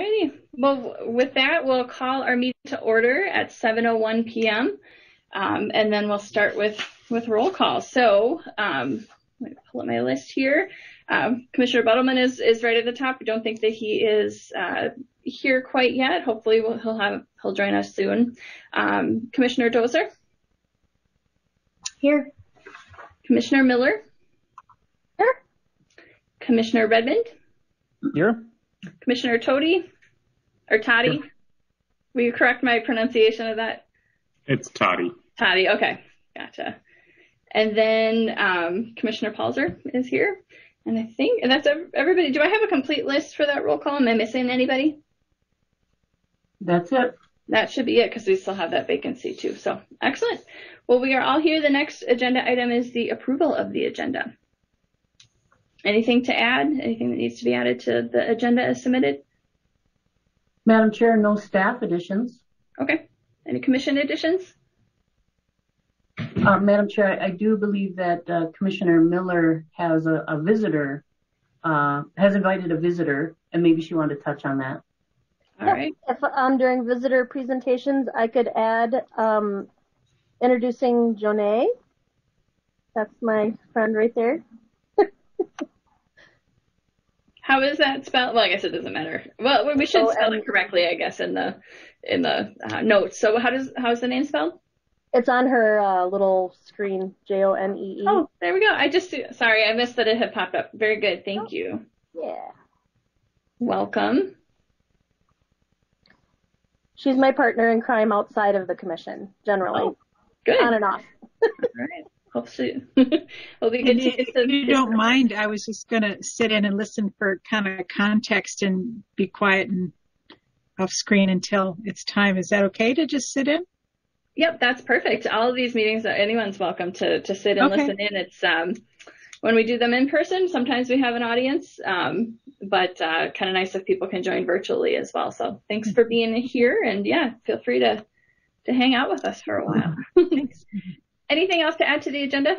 righty. Well, with that, we'll call our meeting to order at 7:01 p.m. And then we'll start with roll call. So let me pull up my list here. Commissioner Buttleman is right at the top. We don't think that he is here quite yet. Hopefully he'll join us soon. Commissioner Dozer? Here. Commissioner Miller? Here. Commissioner Redmond? Here. Commissioner Toddy? Or Toddy? Here. Will you correct my pronunciation of that? It's Toddy. Toddy, okay. Gotcha. And then Commissioner Palzer is here. And I think that's everybody. Do I have a complete list for that roll call? Am I missing anybody? That's it. That should be it because we still have that vacancy too. So excellent. Well, we are all here. The next agenda item is the approval of the agenda. Anything to add? Anything that needs to be added to the agenda as submitted? Madam Chair, no staff additions. Okay. Any commission additions? Madam Chair, I do believe that Commissioner Miller has a visitor, has invited a visitor, and maybe she wanted to touch on that. All right. If during visitor presentations, I could add introducing Jonay. That's my friend right there. How is that spelled? Well, I guess it doesn't matter. Well, we should spell it correctly, I guess, in the notes. So how's the name spelled? It's on her little screen, Jonee. Oh, there we go. Sorry, I missed that it had popped up. Very good. Thank you. Yeah. Welcome. She's my partner in crime outside of the commission, generally. Oh, good. On and off. All right. Hopefully, it'll be good to get to. If you don't mind, I was just going to sit in and listen for kind of context and be quiet and off screen until it's time. Is that okay to just sit in? Yep, that's perfect. All of these meetings, anyone's welcome to sit and listen in. It's when we do them in person, sometimes we have an audience, but kind of nice if people can join virtually as well. So thanks for being here, and yeah, feel free to hang out with us for a while. Thanks. Anything else to add to the agenda?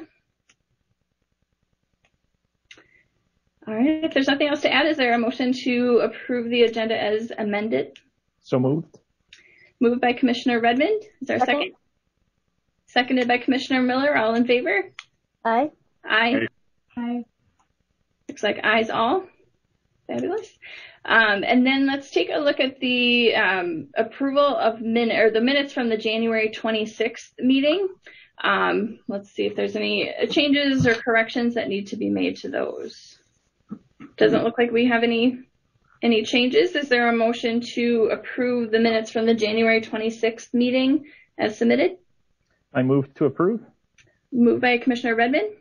All right, if there's nothing else to add, is there a motion to approve the agenda as amended? So moved. Moved by Commissioner Redmond. Is there a second? Seconded by Commissioner Miller. All in favor? Aye. Aye. Hi. Looks like ayes all. Fabulous. And then let's take a look at the approval of the minutes from the January 26th meeting. Let's see if there's any changes or corrections that need to be made to those. Doesn't look like we have any changes. Is there a motion to approve the minutes from the January 26th meeting as submitted? I move to approve. Moved by Commissioner Redmond.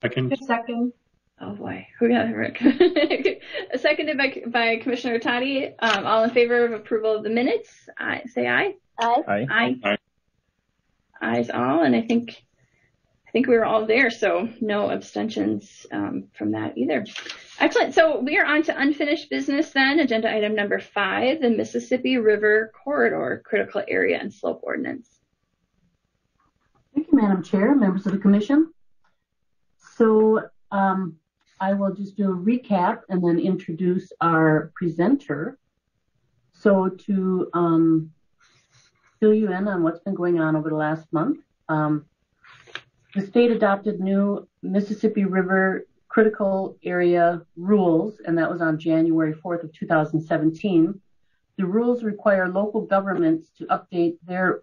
Second. Oh boy, who got it? Seconded by Commissioner Toddy. All in favor of approval of the minutes, say aye. Aye. Aye. Ayes all, and I think we were all there, so no abstentions from that either. Excellent. So we are on to unfinished business then. Agenda item number 5, the Mississippi River Corridor Critical Area and Slope Ordinance. Thank you, Madam Chair, members of the Commission. So I will just do a recap and then introduce our presenter. So to fill you in on what's been going on over the last month, the state adopted new Mississippi River Critical Area rules, and that was on January 4th of 2017. The rules require local governments to update their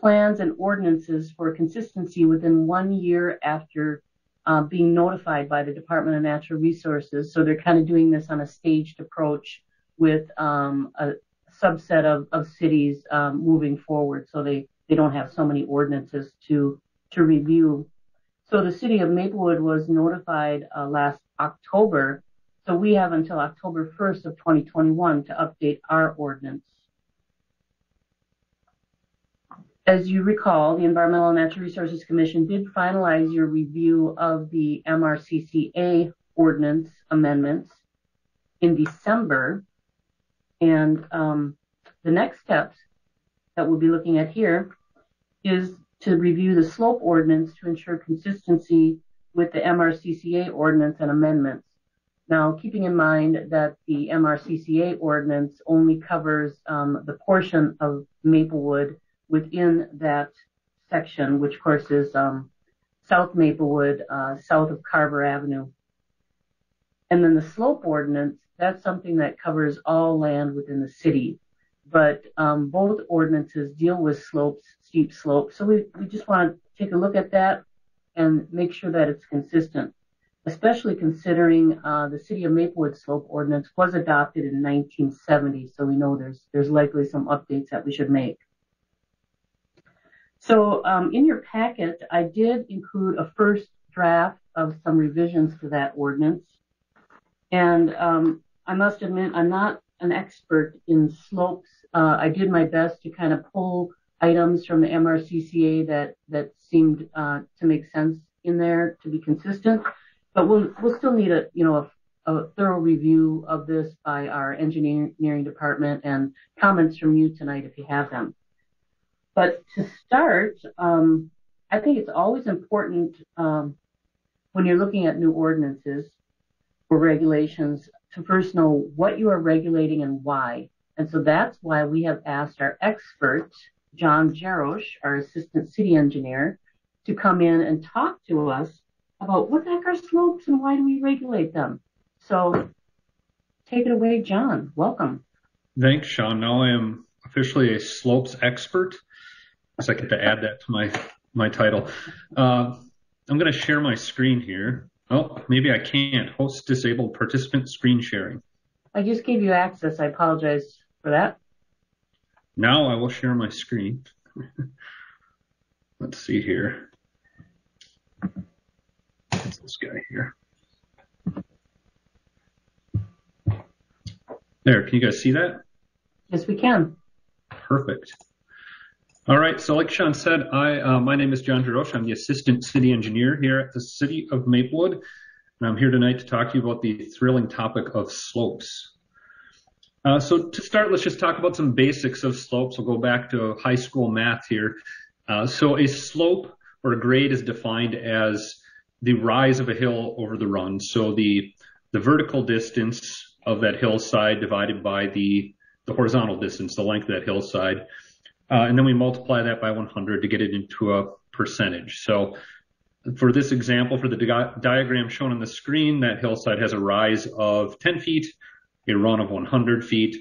plans and ordinances for consistency within 1 year after being notified by the Department of Natural Resources. So they're kind of doing this on a staged approach with a subset of cities moving forward, so they don't have so many ordinances to review. So the city of Maplewood was notified last October, so we have until October 1st of 2021 to update our ordinance. As you recall, the Environmental and Natural Resources Commission did finalize your review of the MRCCA ordinance amendments in December. And the next steps that we'll be looking at here is to review the slope ordinance to ensure consistency with the MRCCA ordinance and amendments. Now, keeping in mind that the MRCCA ordinance only covers the portion of Maplewood within that section, which of course is South Maplewood, south of Carver Avenue. And then the slope ordinance, that's something that covers all land within the city. But both ordinances deal with slopes, steep slopes. So we just want to take a look at that and make sure that it's consistent, especially considering the City of Maplewood slope ordinance was adopted in 1970. So we know there's likely some updates that we should make. So in your packet, I did include a first draft of some revisions to that ordinance. And I must admit, I'm not an expert in slopes. I did my best to kind of pull items from the MRCCA that seemed to make sense in there to be consistent. But we'll still need a thorough review of this by our engineering department and comments from you tonight if you have them. But to start, I think it's always important when you're looking at new ordinances or regulations to first know what you are regulating and why. And so that's why we have asked our expert, John Jarosz, our assistant city engineer, to come in and talk to us about what the heck are slopes and why do we regulate them. So take it away, John. Welcome. Thanks, Sean. Now I am officially a slopes expert. So I get to add that to my title. I'm going to share my screen here. Oh, maybe I can't. Host disabled participant screen sharing. I just gave you access. I apologize for that. Now I will share my screen. Let's see here. It's this guy here. There, can you guys see that? Yes, we can. Perfect. All right, so like Sean said, my name is John Jarosz. I'm the assistant city engineer here at the City of Maplewood, and I'm here tonight to talk to you about the thrilling topic of slopes. So to start, let's just talk about some basics of slopes. We'll go back to high school math here. So a slope or a grade is defined as the rise of a hill over the run. So the vertical distance of that hillside divided by the horizontal distance, the length of that hillside. And then we multiply that by 100 to get it into a percentage. So for this example, for the diagram shown on the screen, that hillside has a rise of 10 feet, a run of 100 feet.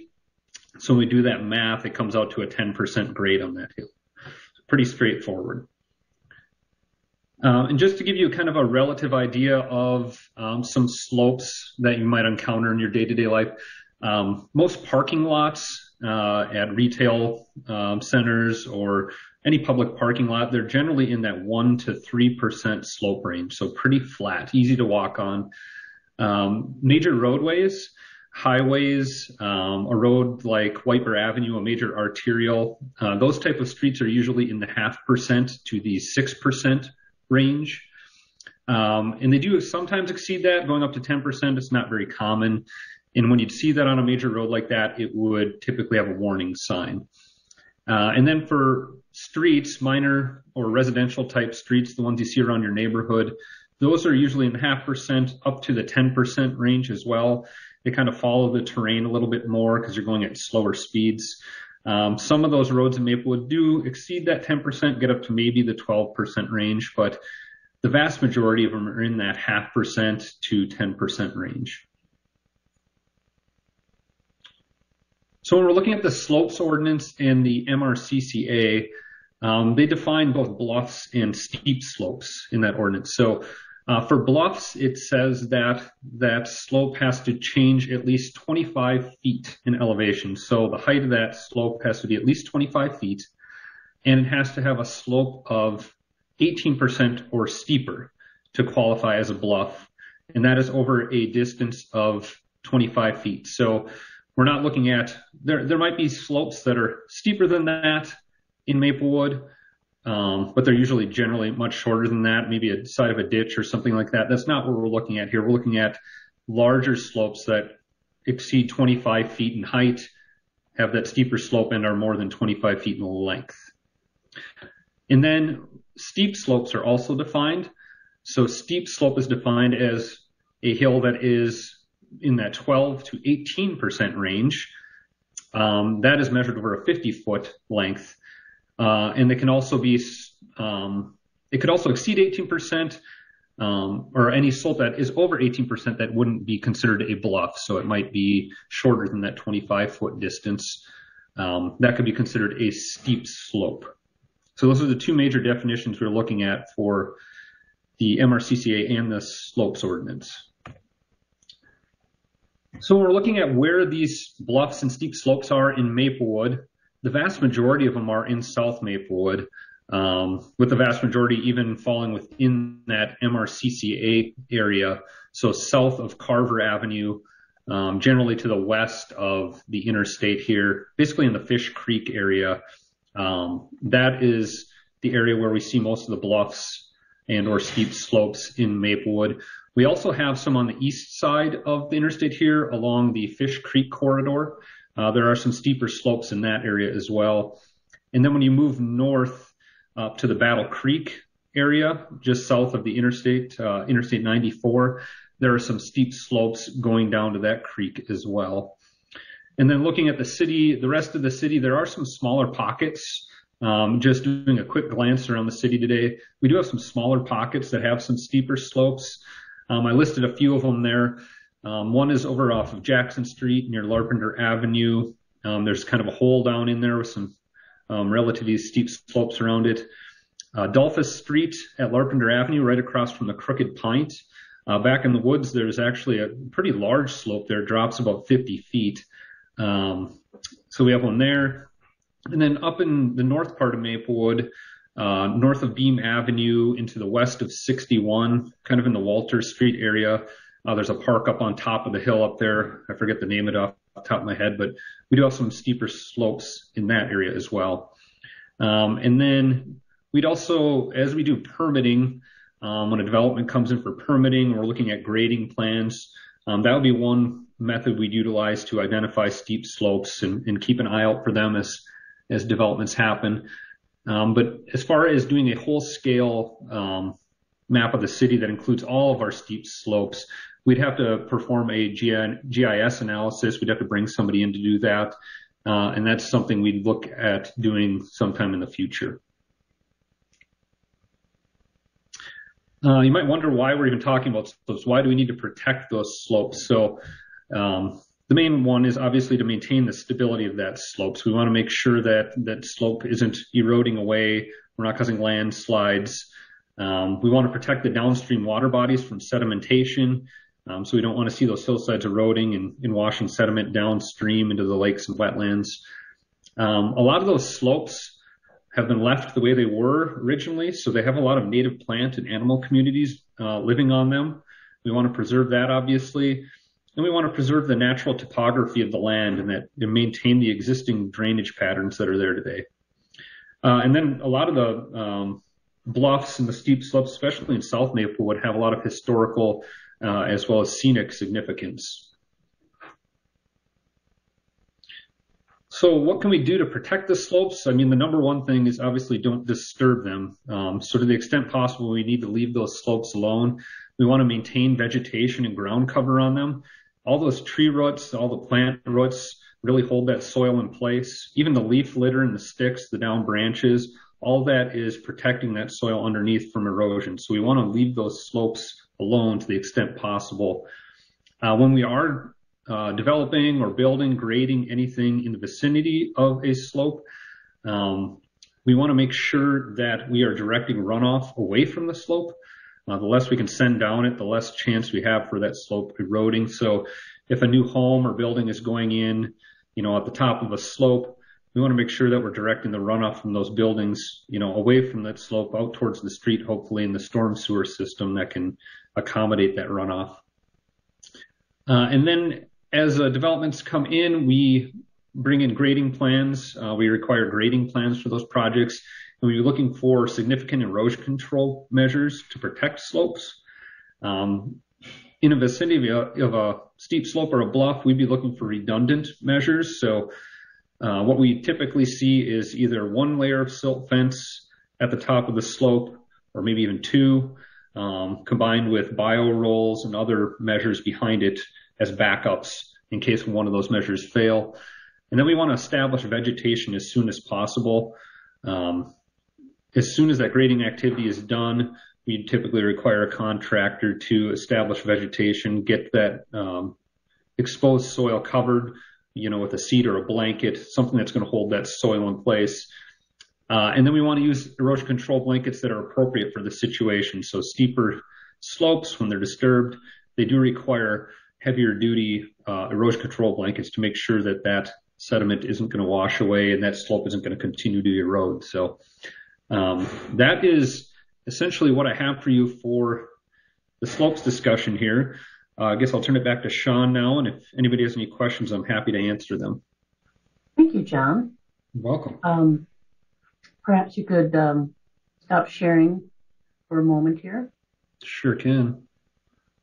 So when we do that math, it comes out to a 10% grade on that hill. Pretty straightforward. And just to give you kind of a relative idea of some slopes that you might encounter in your day-to-day life, most parking lots at retail centers or any public parking lot, they're generally in that 1 to 3% slope range, so pretty flat, easy to walk on. Major roadways, highways, a road like Wiper Avenue, a major arterial, those type of streets are usually in the 0.5% to the 6% range. And they do sometimes exceed that, going up to 10%. It's not very common. And when you'd see that on a major road like that, it would typically have a warning sign. And then for streets, minor or residential type streets, the ones you see around your neighborhood, those are usually in the 0.5% up to the 10% range as well. They kind of follow the terrain a little bit more because you're going at slower speeds. Some of those roads in Maplewood do exceed that 10%, get up to maybe the 12% range, but the vast majority of them are in that 0.5% to 10% range. So when we're looking at the slopes ordinance and the MRCCA, they define both bluffs and steep slopes in that ordinance. So for bluffs, it says that that slope has to change at least 25 feet in elevation. So the height of that slope has to be at least 25 feet, and it has to have a slope of 18% or steeper to qualify as a bluff, and that is over a distance of 25 feet. So we're not looking at, there might be slopes that are steeper than that in Maplewood, but they're usually generally much shorter than that, maybe a side of a ditch or something like that. That's not what we're looking at here. We're looking at larger slopes that exceed 25 feet in height, have that steeper slope, and are more than 25 feet in length. And then steep slopes are also defined. So steep slope is defined as a hill that is in that 12 to 18% range. That is measured over a 50-foot length. And it can also be, it could also exceed 18%, or any slope that is over 18% that wouldn't be considered a bluff. So it might be shorter than that 25-foot distance. That could be considered a steep slope. So those are the two major definitions we're looking at for the MRCCA and the slopes ordinance. So we're looking at where these bluffs and steep slopes are in Maplewood. The vast majority of them are in South Maplewood, with the vast majority even falling within that MRCCA area. So south of Carver Avenue, generally to the west of the interstate here, basically in the Fish Creek area. That is the area where we see most of the bluffs and or steep slopes in Maplewood. We also have some on the east side of the interstate here along the Fish Creek corridor. There are some steeper slopes in that area as well. And then when you move north up to the Battle Creek area, just south of the interstate, Interstate 94, there are some steep slopes going down to that creek as well. And then looking at the city, the rest of the city, there are some smaller pockets. Just doing a quick glance around the city today, we do have some smaller pockets that have some steeper slopes. I listed a few of them there. One is over off of Jackson Street near Larpenteur Avenue. There's kind of a hole down in there with some relatively steep slopes around it. Dolphus Street at Larpenteur Avenue, right across from the Crooked Pint. Back in the woods, there's actually a pretty large slope there. It drops about 50 feet. So we have one there. And then up in the north part of Maplewood, north of Beam Avenue into the west of 61, kind of in the Walter Street area, there's a park up on top of the hill up there. I forget the name of it off the top of my head, but we do have some steeper slopes in that area as well. And then we'd also, as we do permitting, when a development comes in for permitting, we're looking at grading plans. That would be one method we'd utilize to identify steep slopes and keep an eye out for them as developments happen. But as far as doing a whole scale map of the city that includes all of our steep slopes, we'd have to perform a GIS analysis. We'd have to bring somebody in to do that. And that's something we'd look at doing sometime in the future. You might wonder why we're even talking about slopes. Why do we need to protect those slopes? So the main one is obviously to maintain the stability of that slope. So we want to make sure that that slope isn't eroding away. We're not causing landslides. We want to protect the downstream water bodies from sedimentation. So we don't want to see those hillsides eroding and washing sediment downstream into the lakes and wetlands. A lot of those slopes have been left the way they were originally. So they have a lot of native plant and animal communities living on them. We want to preserve that, obviously. And we want to preserve the natural topography of the land and that maintain the existing drainage patterns that are there today. And then a lot of the bluffs and the steep slopes, especially in South Maplewood, have a lot of historical as well as scenic significance. So what can we do to protect the slopes? I mean, the number one thing is obviously don't disturb them. So to the extent possible, we need to leave those slopes alone. We want to maintain vegetation and ground cover on them. All those tree roots, all the plant roots really hold that soil in place. Even the leaf litter and the sticks, the down branches, all that is protecting that soil underneath from erosion. So we want to leave those slopes alone to the extent possible. When we are developing or building, grading anything in the vicinity of a slope, we want to make sure that we are directing runoff away from the slope. The less we can send down it, the less chance we have for that slope eroding. So if a new home or building is going in, at the top of a slope, we want to make sure that we're directing the runoff from those buildings, away from that slope out towards the street, hopefully in the storm sewer system that can accommodate that runoff. And then as developments come in, we bring in grading plans. We require grading plans for those projects. And we're looking for significant erosion control measures to protect slopes. In a vicinity of a steep slope or a bluff, we'd be looking for redundant measures. So what we typically see is either one layer of silt fence at the top of the slope, or maybe even two, combined with bio rolls and other measures behind it as backups in case one of those measures fail. And then we want to establish vegetation as soon as possible. As soon as that grading activity is done, we typically require a contractor to establish vegetation, get that exposed soil covered, with a seat or a blanket, something that's going to hold that soil in place. And then we want to use erosion control blankets that are appropriate for the situation. So steeper slopes, when they're disturbed, they do require heavier duty erosion control blankets to make sure that that sediment isn't going to wash away and that slope isn't going to continue to erode. So that is essentially what I have for you for the slopes discussion here. I guess I'll turn it back to Sean now, and if anybody has any questions, I'm happy to answer them. Thank you, John. You're welcome. Perhaps you could stop sharing for a moment here. Sure can.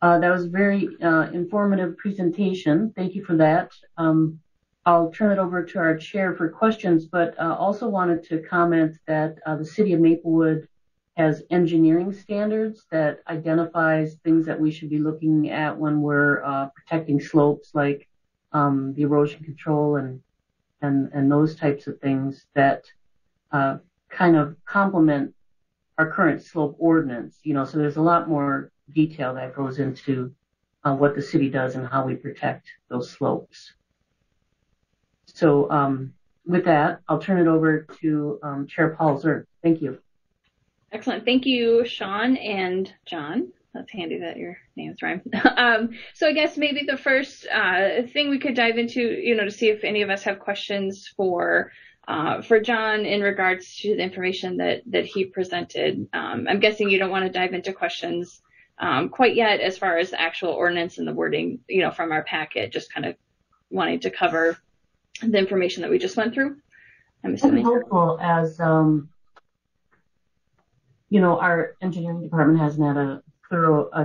That was a very informative presentation. Thank you for that. I'll turn it over to our chair for questions, but also wanted to comment that the city of Maplewood has engineering standards that identifies things that we should be looking at when we're protecting slopes, like the erosion control and those types of things that kind of complement our current slope ordinance. So there's a lot more detail that goes into what the city does and how we protect those slopes. So with that, I'll turn it over to Chair Paul Zerk. Thank you. Excellent. Thank you, Sean and John. That's handy that your names rhyme. So I guess maybe the first thing we could dive into, to see if any of us have questions for John in regards to the information that he presented. I'm guessing you don't want to dive into questions quite yet as far as the actual ordinance and the wording, from our packet, just kind of wanting to cover the information that we just went through. I'm assuming. That's helpful as, our engineering department hasn't had a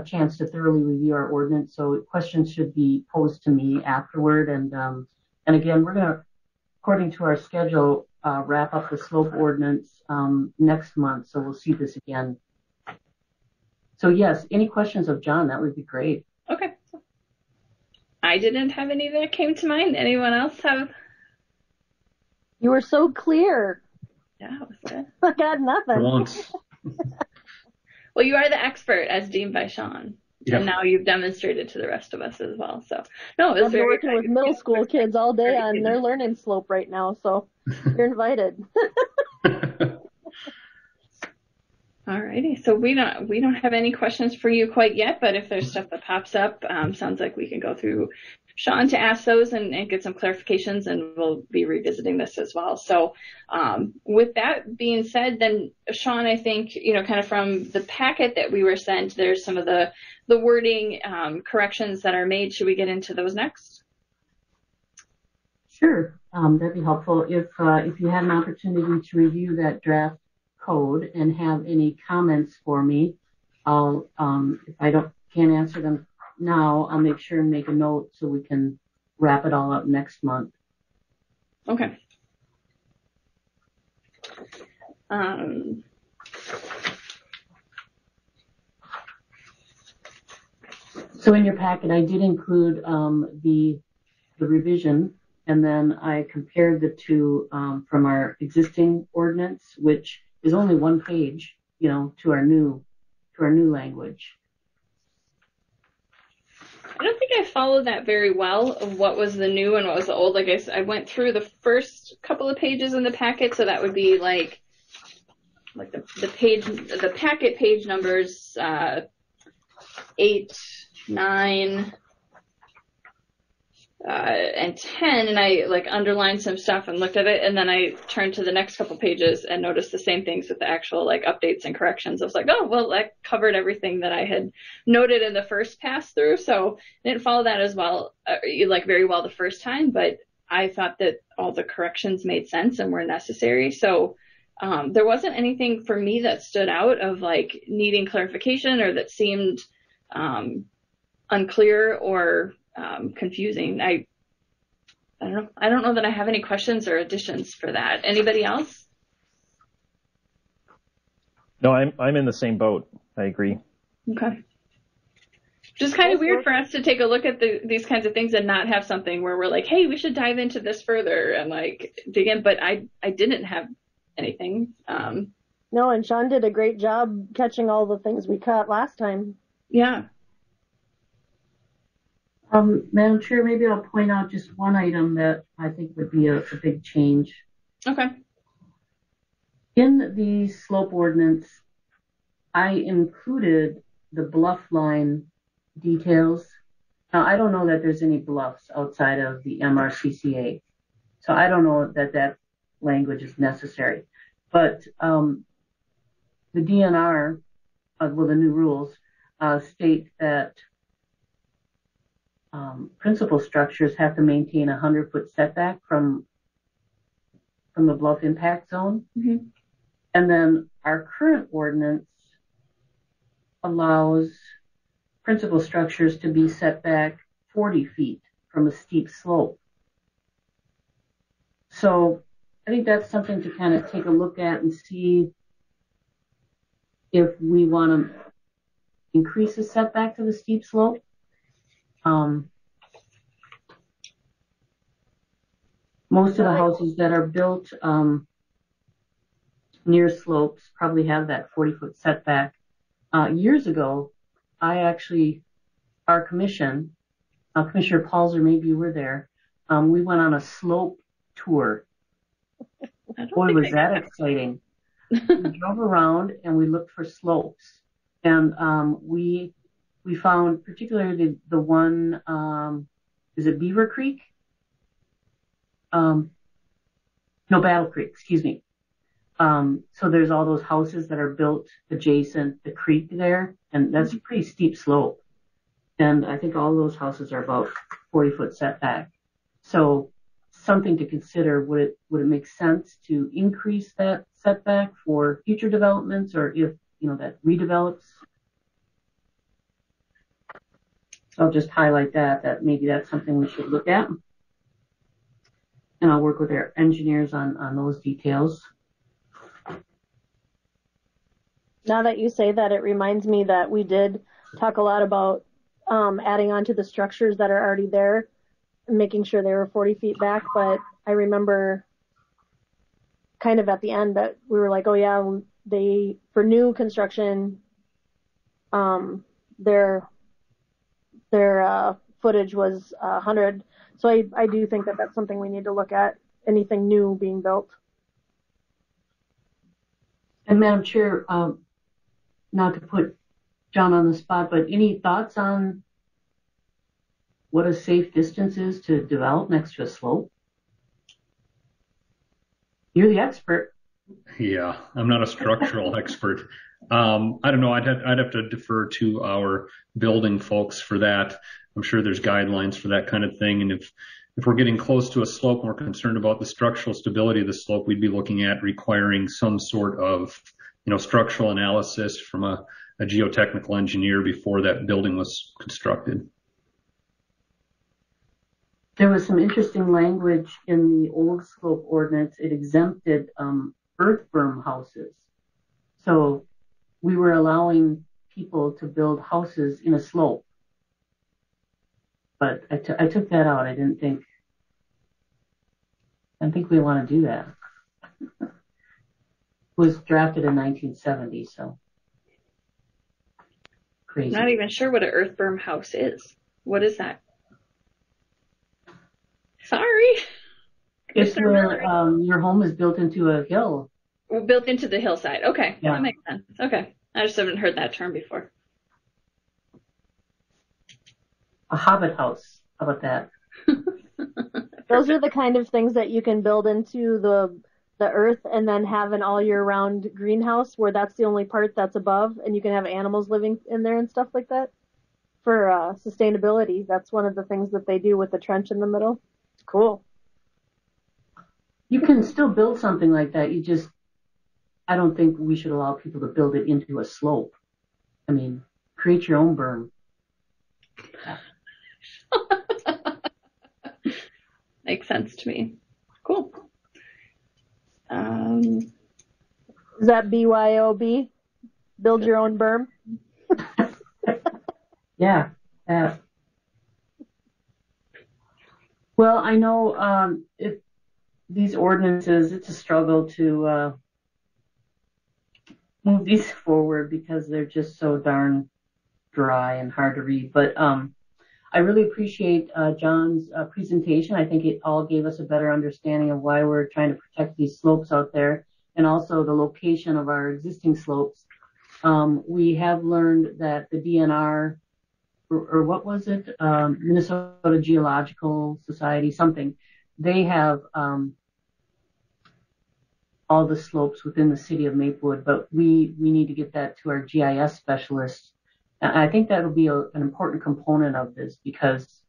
chance to thoroughly review our ordinance, so questions should be posed to me afterward. And again, we're going to, according to our schedule, wrap up the slope ordinance next month, so we'll see this again. So yes, any questions of John, that would be great. Okay. I didn't have any that came to mind. Anyone else have? You were so clear. Yeah, that was good. I got nothing. For once. Well, you are the expert as deemed by Sean. Yep. And now you've demonstrated to the rest of us as well. So, no, it was I'm working with middle school kids all day on their learning slope right now, so you're invited. All righty. So we don't have any questions for you quite yet, but if there's stuff that pops up, sounds like we can go through Sean to ask those and get some clarifications, and we'll be revisiting this as well. So with that being said, then Sean, I think, kind of from the packet that we were sent, there's some of the wording corrections that are made. Should we get into those next? Sure. That'd be helpful. If you had an opportunity to review that draft code and have any comments for me, I'll if I can't answer them now, I'll make sure and make a note so we can wrap it all up next month. Okay. So in your packet, I did include the revision, and then I compared the two from our existing ordinance, which is only one page, to our new language. I don't think I followed that very well of what was the new and what was the old. Like I went through the first couple of pages in the packet, so that would be like the packet page numbers 8, 9, and 10, and I underlined some stuff and looked at it, and then I turned to the next couple pages and noticed the same things with the actual updates and corrections. I was like, oh, well, that covered everything that I had noted in the first pass through, so I didn't follow that as well, very well the first time, but I thought that all the corrections made sense and were necessary, so there wasn't anything for me that stood out of needing clarification or that seemed unclear or confusing. I don't know. I don't know that I have any questions or additions for that. Anybody else? No, I'm in the same boat. I agree. Okay. Just kind of weird for us to take a look at these kinds of things and not have something where we're like, hey, we should dive into this further and like dig in. But I didn't have anything. No, and Sean did a great job catching all the things we caught last time. Yeah. Madam Chair, maybe I'll point out just one item that I think would be a big change. Okay. In the slope ordinance, I included the bluff line details. Now, I don't know that there's any bluffs outside of the MRCCA, so I don't know that language is necessary. But the DNR, the new rules, state that principal structures have to maintain a 100-foot setback from the bluff impact zone. Mm-hmm. And then our current ordinance allows principal structures to be set back 40 feet from a steep slope. So I think that's something to kind of take a look at and see if we want to increase the setback to the steep slope. Most of the houses that are built near slopes probably have that 40-foot setback. Years ago, our commission, Commissioner Paulser, maybe you were there, we went on a slope tour. Boy, was that exciting. We drove around and we looked for slopes. And we found particularly the one, is it Beaver Creek? No, Battle Creek, excuse me. So there's all those houses that are built adjacent the creek there, and that's a pretty steep slope. And I think all those houses are about 40-foot setback. So something to consider, would it make sense to increase that setback for future developments, or if, that redevelops? I'll just highlight that maybe that's something we should look at. And I'll work with our engineers on those details. Now that you say that, it reminds me that we did talk a lot about adding on to the structures that are already there and making sure they were 40 feet back. But I remember kind of at the end that we were like, oh yeah, for new construction, their footage was 100. So I do think that that's something we need to look at, anything new being built. And Madam Chair, not to put John on the spot, but any thoughts on what a safe distance is to develop next to a slope? You're the expert. Yeah, I'm not a structural expert. I don't know. I'd have to defer to our building folks for that. I'm sure there's guidelines for that kind of thing. And if we're getting close to a slope and we're concerned about the structural stability of the slope, we'd be looking at requiring some sort of, structural analysis from a geotechnical engineer before that building was constructed. There was some interesting language in the old slope ordinance. It exempted earth berm houses. So we were allowing people to build houses in a slope. But I took that out. I didn't think we want to do that. It was drafted in 1970, so crazy. I'm not even sure what an earth berm house is. What is that? Sorry. It's where your home is built into a hill. Well, built into the hillside. Okay, yeah. That makes sense. Okay, I just haven't heard that term before. A hobbit house. How about that? Those are the kind of things that you can build into the earth and then have an all year round greenhouse where that's the only part that's above, and you can have animals living in there and stuff like that. For sustainability, that's one of the things that they do with the trench in the middle. Cool. You can still build something like that. I don't think we should allow people to build it into a slope. I mean, create your own berm. Makes sense to me. Cool. Is that BYOB? Build your own berm? Yeah. Uh, well, I know these ordinances, it's a struggle to move these forward because they're just so darn dry and hard to read. But I really appreciate John's presentation. I think it all gave us a better understanding of why we're trying to protect these slopes out there and also the location of our existing slopes. We have learned that the DNR, or what was it, Minnesota Geological Society, something, they have all the slopes within the city of Maplewood, but we need to get that to our GIS specialists. And I think that'll be an important component of this because,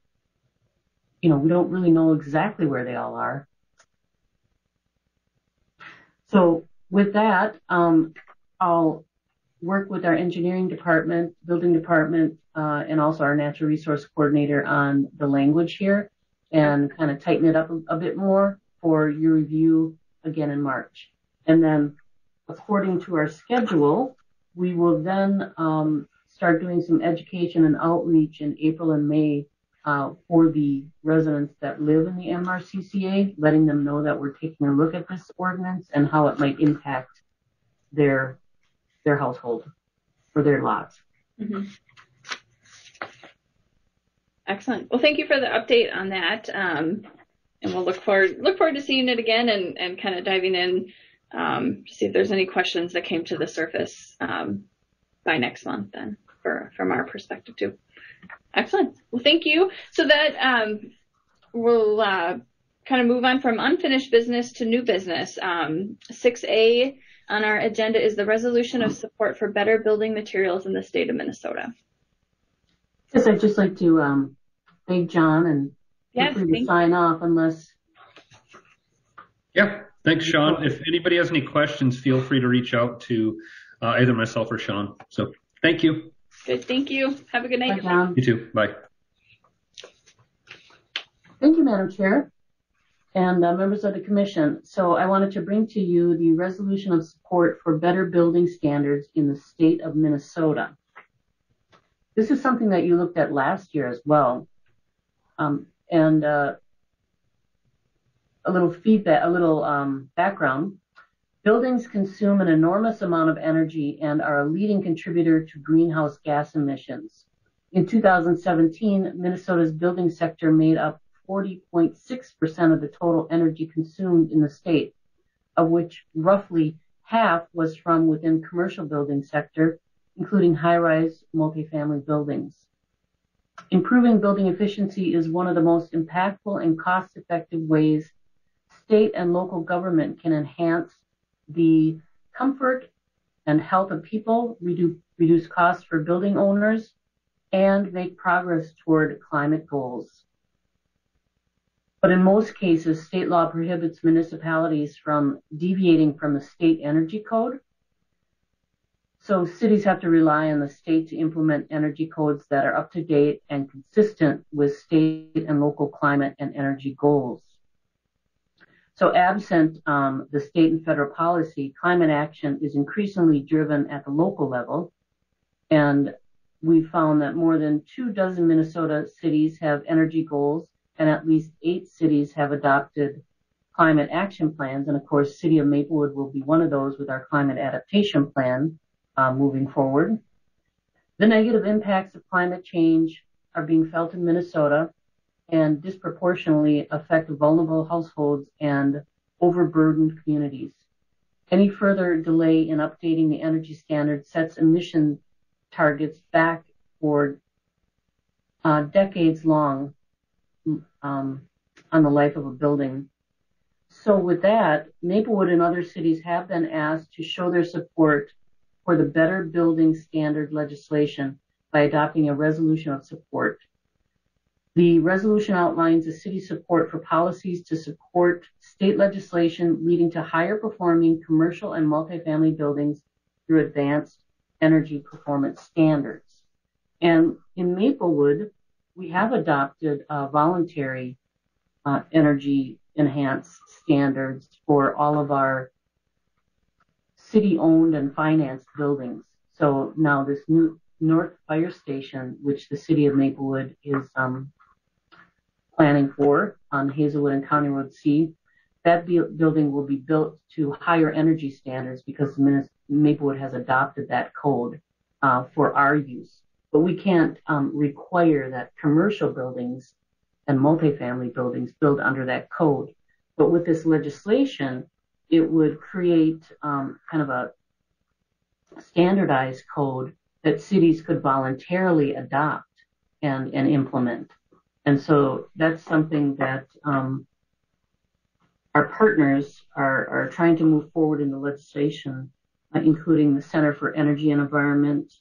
we don't really know exactly where they all are. So with that, I'll work with our engineering department, building department, and also our natural resource coordinator on the language here and kind of tighten it up a bit more for your review again in March. And then according to our schedule, we will then start doing some education and outreach in April and May for the residents that live in the MRCCA, letting them know that we're taking a look at this ordinance and how it might impact their household or their lots. Mm-hmm. Excellent. Well, thank you for the update on that. And we'll look forward to seeing it again and kind of diving in to see if there's any questions that came to the surface by next month then from our perspective too. Excellent. Well, thank you. So that we'll kind of move on from unfinished business to new business. 6A on our agenda is the resolution of support for better building materials in the state of Minnesota. Yes, I'd just like to thank John and yes, feel free to sign off unless. Yeah, thanks, Sean. If anybody has any questions, feel free to reach out to either myself or Sean. So thank you. Good. Thank you. Have a good night. Bye, John. You too. Bye. Thank you, Madam Chair and members of the Commission. So I wanted to bring to you the resolution of support for better building standards in the state of Minnesota. This is something that you looked at last year as well. And a little feedback, a little background. Buildings consume an enormous amount of energy and are a leading contributor to greenhouse gas emissions. In 2017, Minnesota's building sector made up 40.6% of the total energy consumed in the state, of which roughly half was from within commercial building sector, including high-rise multifamily buildings. Improving building efficiency is one of the most impactful and cost-effective ways state and local government can enhance the comfort and health of people, reduce costs for building owners, and make progress toward climate goals. But in most cases, state law prohibits municipalities from deviating from the state energy code. So cities have to rely on the state to implement energy codes that are up to date and consistent with state and local climate and energy goals. So absent the state and federal policy, climate action is increasingly driven at the local level. And we found that more than 24 Minnesota cities have energy goals, and at least 8 cities have adopted climate action plans. And of course, City of Maplewood will be one of those with our climate adaptation plan moving forward. The negative impacts of climate change are being felt in Minnesota and disproportionately affect vulnerable households and overburdened communities. Any further delay in updating the energy standard sets emission targets back for decades long on the life of a building. So with that, Maplewood and other cities have been asked to show their support for the better building standard legislation by adopting a resolution of support. The resolution outlines the city's support for policies to support state legislation leading to higher performing commercial and multifamily buildings through advanced energy performance standards. And in Maplewood, we have adopted voluntary energy enhanced standards for all of our city owned and financed buildings. So now this new North Fire Station, which the city of Maplewood is planning for on Hazelwood and County Road C. That building will be built to higher energy standards because Maplewood has adopted that code for our use. But we can't require that commercial buildings and multifamily buildings build under that code. But with this legislation, it would create kind of a standardized code that cities could voluntarily adopt and implement. And so that's something that our partners are trying to move forward in the legislation, including the Center for Energy and Environment,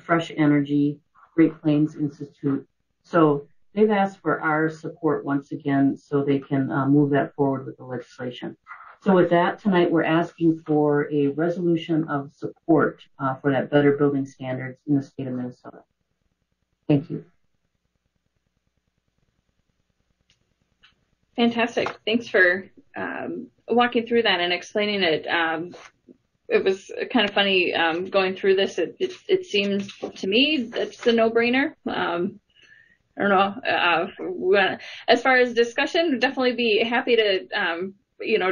Fresh Energy, Great Plains Institute. So they've asked for our support once again so they can move that forward with the legislation. So with that, tonight we're asking for a resolution of support for that better building standards in the state of Minnesota. Thank you. Fantastic. Thanks for walking through that and explaining it. It was kind of funny going through this. It seems to me that's a no-brainer. I don't know. As far as discussion, we'd definitely be happy to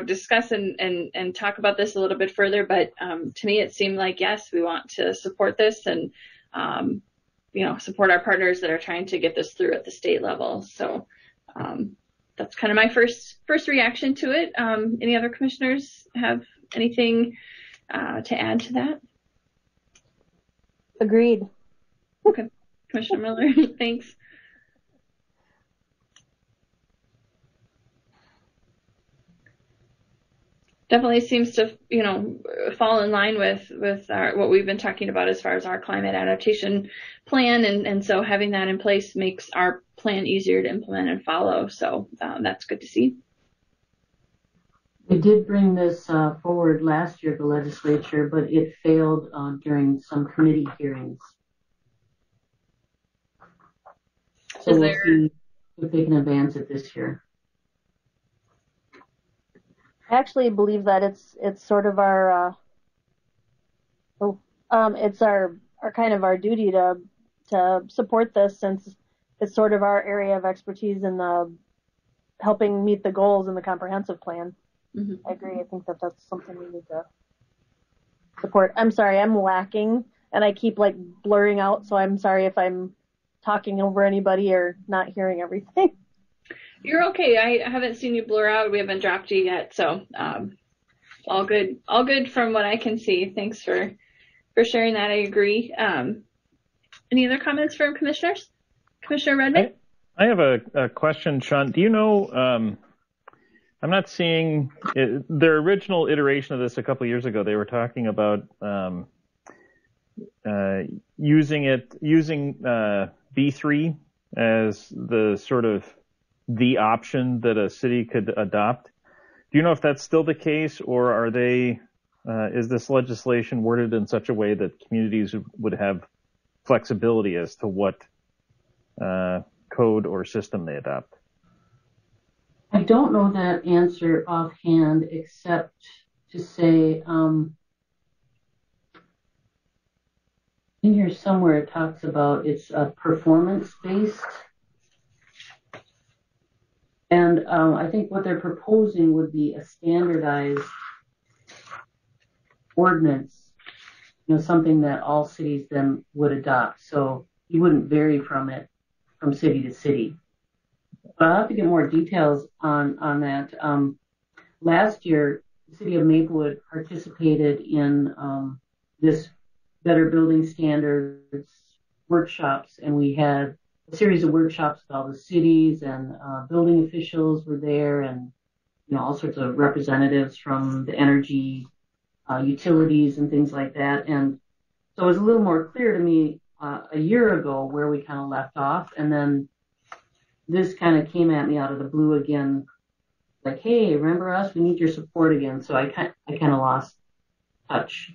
discuss and talk about this a little bit further. But to me, it seemed like, yes, we want to support this and support our partners that are trying to get this through at the state level. So that's kind of my first reaction to it. Any other commissioners have anything to add to that? Agreed. Okay. Commissioner Miller, thanks. Definitely seems to, fall in line with what we've been talking about as far as our climate adaptation plan. And so having that in place makes our plan easier to implement and follow. So that's good to see. We did bring this forward last year to the legislature, but it failed during some committee hearings. So we'll see if they can advance it this year. I actually believe that it's sort of our it's our kind of our duty to support this, since it's sort of our area of expertise in the helping meet the goals in the comprehensive plan. Mm-hmm. I agree. I think that's something we need to support. I'm sorry, I'm lacking and I keep blurring out, so I'm sorry if I'm talking over anybody or not hearing everything. You're okay. I haven't seen you blur out. We haven't dropped you yet, so all good. All good from what I can see. Thanks for sharing that. I agree. Any other comments from commissioners? Commissioner Redmond? I have a question, Sean. Do you know? I'm not seeing their original iteration of this a couple of years ago. They were talking about using B3 as the sort of the option that a city could adopt. Do you know if that's still the case, or are they? Is this legislation worded in such a way that communities would have flexibility as to what code or system they adopt? I don't know that answer offhand, except to say in here somewhere it talks about it's performance-based. And I think what they're proposing would be a standardized ordinance, something that all cities then would adopt. So you wouldn't vary from it from city to city. But I'll have to get more details on that. Last year, the city of Maplewood participated in this Better Building Standards workshops, and we had a series of workshops with all the cities, and building officials were there, and all sorts of representatives from the energy utilities and things like that. And so it was a little more clear to me a year ago where we kind of left off, and then this kind of came at me out of the blue again, like, hey, remember us? We need your support again. So I kind of lost touch.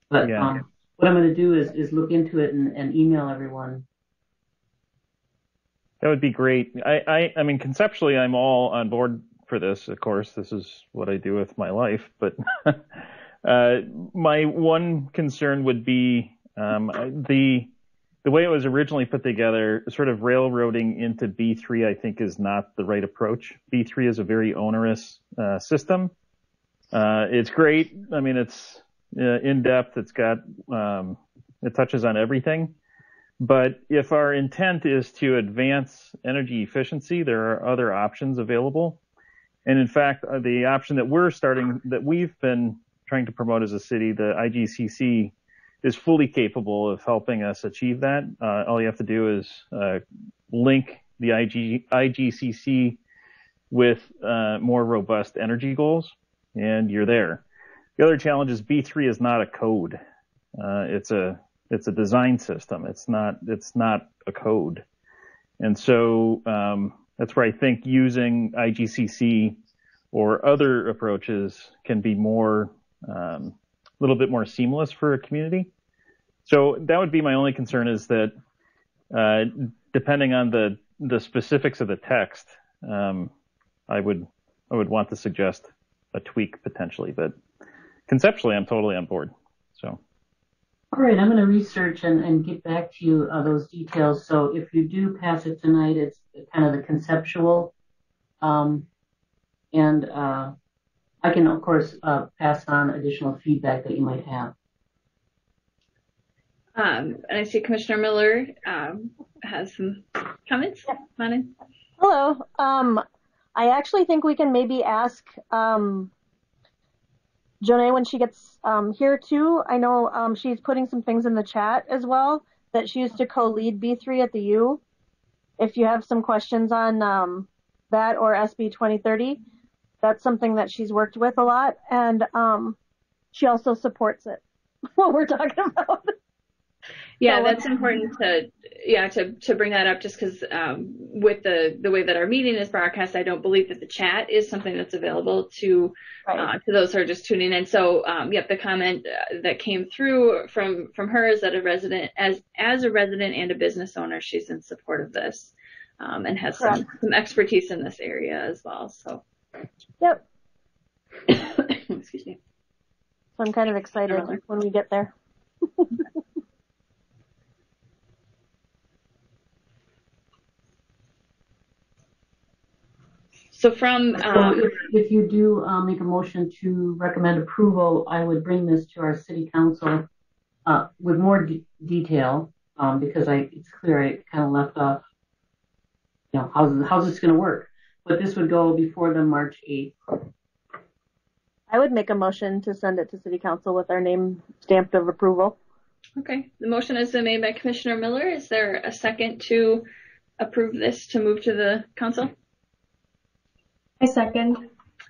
But yeah. What I'm going to do is look into it and email everyone. That would be great. I mean, conceptually, I'm all on board for this. Of course, this is what I do with my life. But my one concern would be The way it was originally put together, sort of railroading into B3, I think is not the right approach. B3 is a very onerous system. It's great. I mean, it's in depth. It's got it touches on everything. But if our intent is to advance energy efficiency, there are other options available. And in fact, the option that we've been trying to promote as a city, the IGCC, is fully capable of helping us achieve that. All you have to do is link the IGCC with more robust energy goals, and you're there. The other challenge is B3 is not a code. It's a design system. It's not a code. And so that's where I think using IGCC or other approaches can be more a little bit more seamless for a community. So that would be my only concern, is that depending on the specifics of the text, I would want to suggest a tweak potentially, but conceptually I'm totally on board. So. All right, I'm going to research and get back to you those details. So if you do pass it tonight, it's kind of the conceptual, and I can, of course, pass on additional feedback that you might have. And I see Commissioner Miller has some comments. Hello. I actually think we can maybe ask Jonae when she gets here too. I know she's putting some things in the chat as well that she used to co-lead B3 at the U. If you have some questions on that or SB 2030, that's something that she's worked with a lot, and she also supports it. What we're talking about. Yeah, that's important to bring that up, just because with the way that our meeting is broadcast, I don't believe that the chat is something that's available to those who are just tuning in. So, the comment that came through from her is that as a resident and a business owner, she's in support of this, and has some expertise in this area as well. So, yep. Excuse me. So I'm kind of excited when we get there. So from if you do make a motion to recommend approval, I would bring this to our city council with more detail, because it's clear I kind of left off, how's this going to work? But this would go before the March 8th. I would make a motion to send it to city council with our name stamped of approval. Okay, the motion has been made by Commissioner Miller. Is there a second to approve this to move to the council? I second.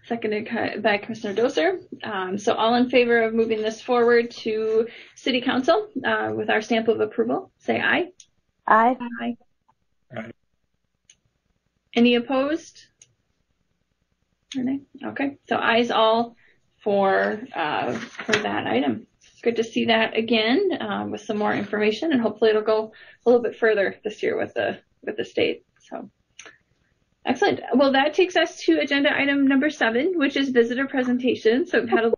Seconded by Commissioner Doser. So all in favor of moving this forward to City Council with our stamp of approval, say aye. Aye. Aye. Aye. Any opposed? Okay, so ayes all for that item. It's good to see that again with some more information, and hopefully it'll go a little bit further this year with the state. So. Excellent. Well, that takes us to agenda item number 7, which is visitor presentation. So we've had a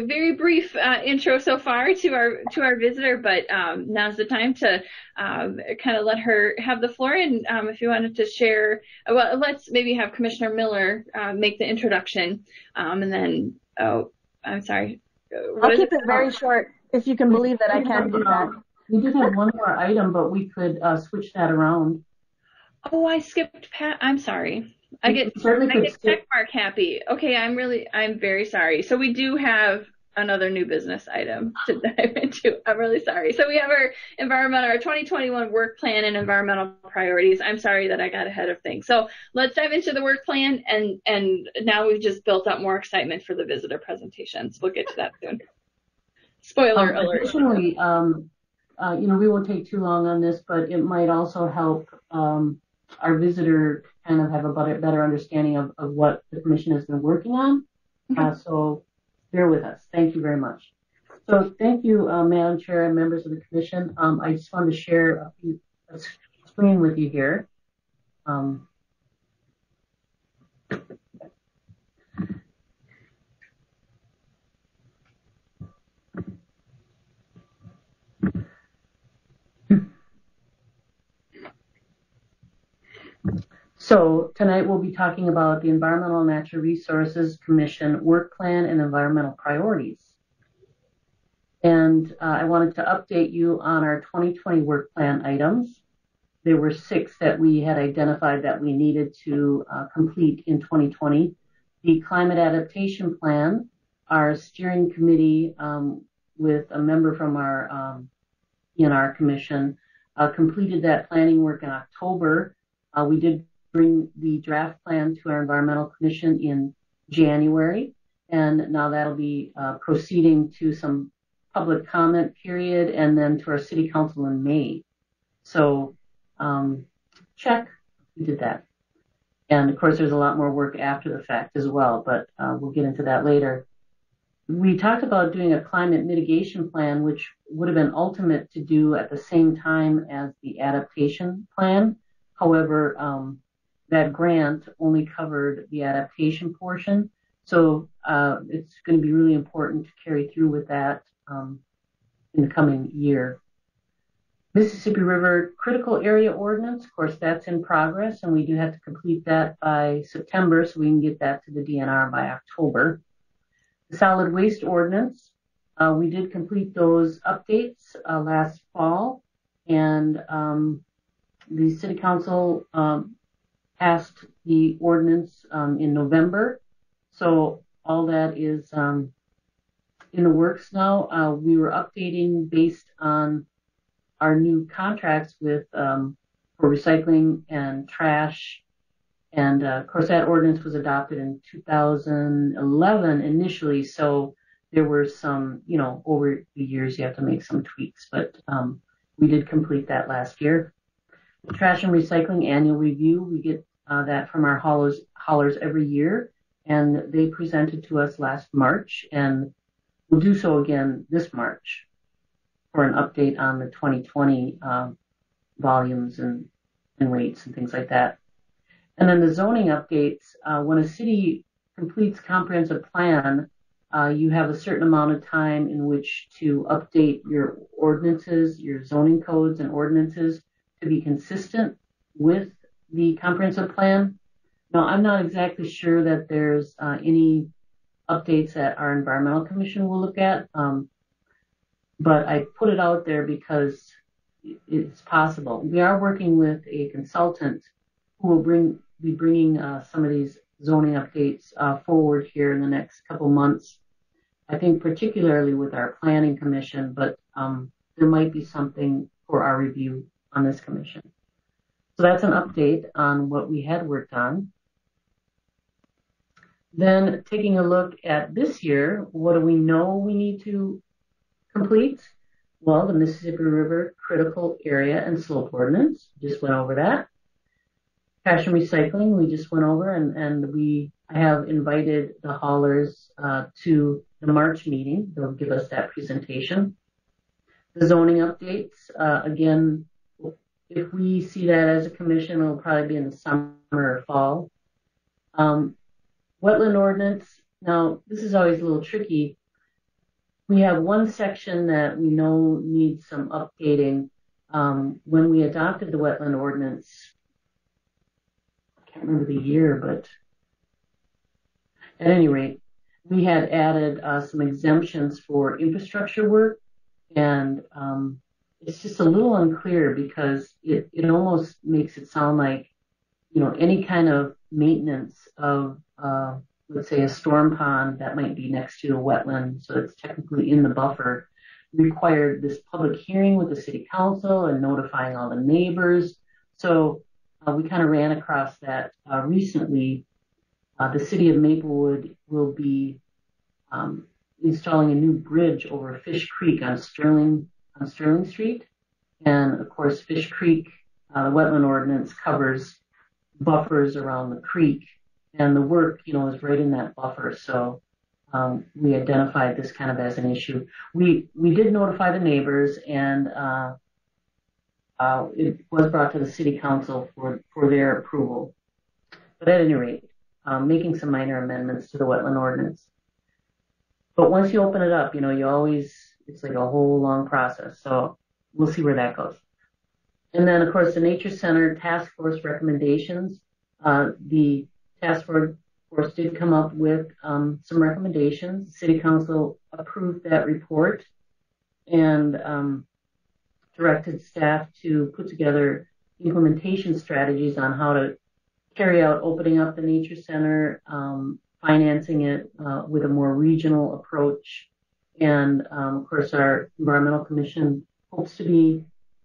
very brief intro so far to our visitor, but now's the time to kind of let her have the floor. And if you wanted to share, well, let's maybe have Commissioner Miller make the introduction, and then I'm sorry. I'll keep it very short, if you can believe that I can do that. We did have one more item, but we could switch that around. Oh, I skipped I'm sorry. I get check mark happy. Okay, I'm very sorry. So we do have another new business item to dive into. I'm really sorry. So we have our 2021 work plan and environmental priorities. I'm sorry that I got ahead of things. So let's dive into the work plan, and now we've just built up more excitement for the visitor presentations. We'll get to that soon. Spoiler alert. Additionally, we won't take too long on this, but it might also help our visitor kind of have a better understanding of what the commission has been working on. So bear with us. Thank you very much. So thank you, Madam Chair and members of the commission. I just wanted to share a screen with you here. So tonight we'll be talking about the Environmental and Natural Resources Commission work plan and environmental priorities. And I wanted to update you on our 2020 work plan items. There were 6 that we had identified that we needed to complete in 2020. The climate adaptation plan, our steering committee with a member from our ENR commission completed that planning work in October. We did bring the draft plan to our environmental commission in January, and now that'll be proceeding to some public comment period and then to our city council in May. So check, we did that. And of course, there's a lot more work after the fact as well, but we'll get into that later. We talked about doing a climate mitigation plan, which would have been ultimate to do at the same time as the adaptation plan. However, that grant only covered the adaptation portion. So it's going to be really important to carry through with that in the coming year. Mississippi River Critical Area Ordinance, of course, that's in progress, and we do have to complete that by September so we can get that to the DNR by October. The Solid Waste Ordinance, we did complete those updates last fall, and the City Council passed the ordinance in November, so all that is in the works now. We were updating based on our new contracts with for recycling and trash, and of course that ordinance was adopted in 2011 initially, so there were some, over the years you have to make some tweaks, but we did complete that last year. The trash and recycling annual review, we get that from our haulers every year, and they presented to us last March, and we'll do so again this March for an update on the 2020 volumes and rates and things like that. And then the zoning updates, when a city completes comprehensive plan, you have a certain amount of time in which to update your ordinances, your zoning codes and ordinances to be consistent with the comprehensive plan. Now, I'm not exactly sure that there's any updates that our environmental commission will look at, but I put it out there because it's possible. We are working with a consultant who will be bringing some of these zoning updates forward here in the next couple months. I think particularly with our planning commission, but there might be something for our review on this commission. So that's an update on what we had worked on. Then taking a look at this year, what do we know we need to complete? Well, the Mississippi River Critical Area and Slope Ordinance, just went over that. Trash and recycling, we just went over, and I have invited the haulers to the March meeting. They'll give us that presentation. The zoning updates, again, if we see that as a commission, it'll probably be in the summer or fall. Wetland ordinance, now this is always a little tricky. We have one section that we know needs some updating. When we adopted the wetland ordinance, I can't remember the year, but at any rate, we had added some exemptions for infrastructure work, and it's just a little unclear because it almost makes it sound like, any kind of maintenance of, let's say, a storm pond that might be next to a wetland, so it's technically in the buffer, required this public hearing with the city council and notifying all the neighbors. So we kind of ran across that recently. The city of Maplewood will be installing a new bridge over Fish Creek on Sterling Street. And of course, Fish Creek, the wetland ordinance covers buffers around the creek, and the work, is right in that buffer. So we identified this kind of as an issue. We did notify the neighbors, and it was brought to the city council for their approval. But at any rate, making some minor amendments to the wetland ordinance. But once you open it up, it's like a whole long process. So we'll see where that goes. And then, of course, the Nature Center Task Force recommendations. The task force did come up with some recommendations. City Council approved that report and directed staff to put together implementation strategies on how to carry out opening up the nature center, financing it with a more regional approach. And of course, our environmental commission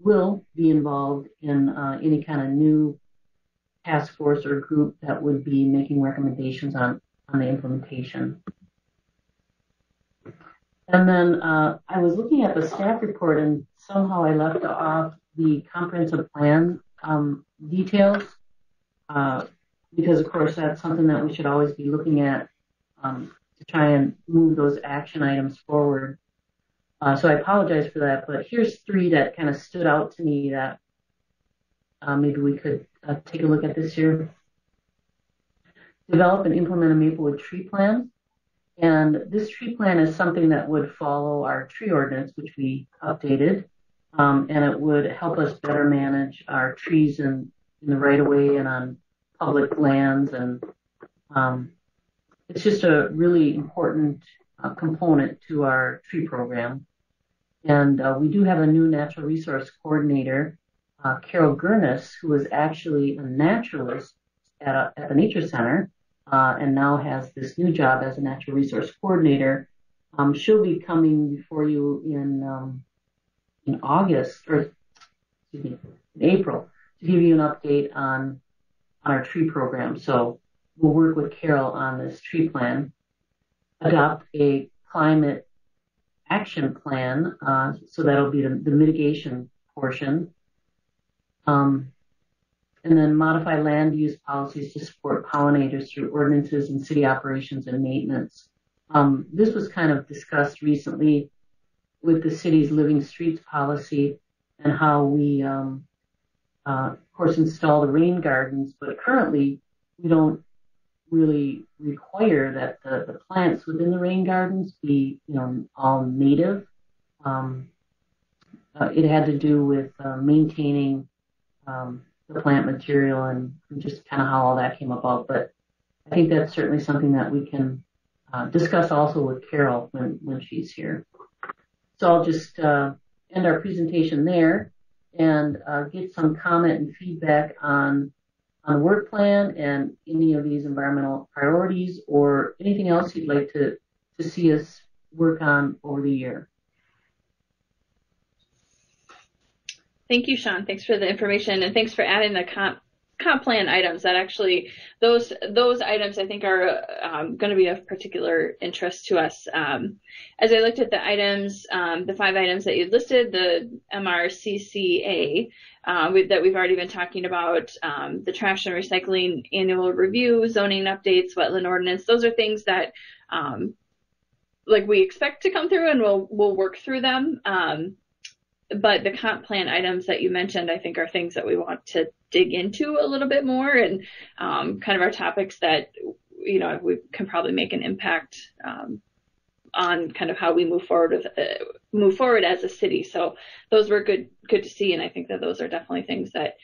will be involved in any kind of new task force or group that would be making recommendations on the implementation. And then I was looking at the staff report and somehow I left off the comprehensive plan details because, of course, that's something that we should always be looking at to try and move those action items forward. So I apologize for that, but here's 3 that kind of stood out to me that maybe we could take a look at this year. Develop and implement a Maplewood tree plan. And this tree plan is something that would follow our tree ordinance, which we updated, and it would help us better manage our trees in the right of way and on public lands. And it's just a really important component to our tree program. And we do have a new natural resource coordinator, Carol Gurnis, who is actually a naturalist at the Nature Center and now has this new job as a natural resource coordinator. She'll be coming before you in August, or excuse me, in April, to give you an update on our tree program. So we'll work with Carol on this tree plan, adopt a climate action plan, so that'll be the mitigation portion, and then modify land use policies to support pollinators through ordinances and city operations and maintenance. This was kind of discussed recently with the city's Living Streets policy and how we, of course, install the rain gardens, but currently we don't really require that the plants within the rain gardens be, all native. It had to do with maintaining the plant material and just kind of how all that came about. But I think that's certainly something that we can discuss also with Carol when she's here. So I'll just end our presentation there and get some comment and feedback on the work plan and any of these environmental priorities or anything else you'd like to see us work on over the year. Thank you, Sean. Thanks for the information, and thanks for adding the comp plan items. That actually, those items I think are going to be of particular interest to us. As I looked at the items, the 5 items that you listed, the MRCCA that we've already been talking about, the trash and recycling annual review, zoning updates, wetland ordinance. Those are things that we expect to come through, and we'll work through them. But the comp plan items that you mentioned, I think, are things that we want to dig into a little bit more, and kind of our topics that, we can probably make an impact on kind of how we move forward as a city. So those were good to see, and I think that those are definitely things that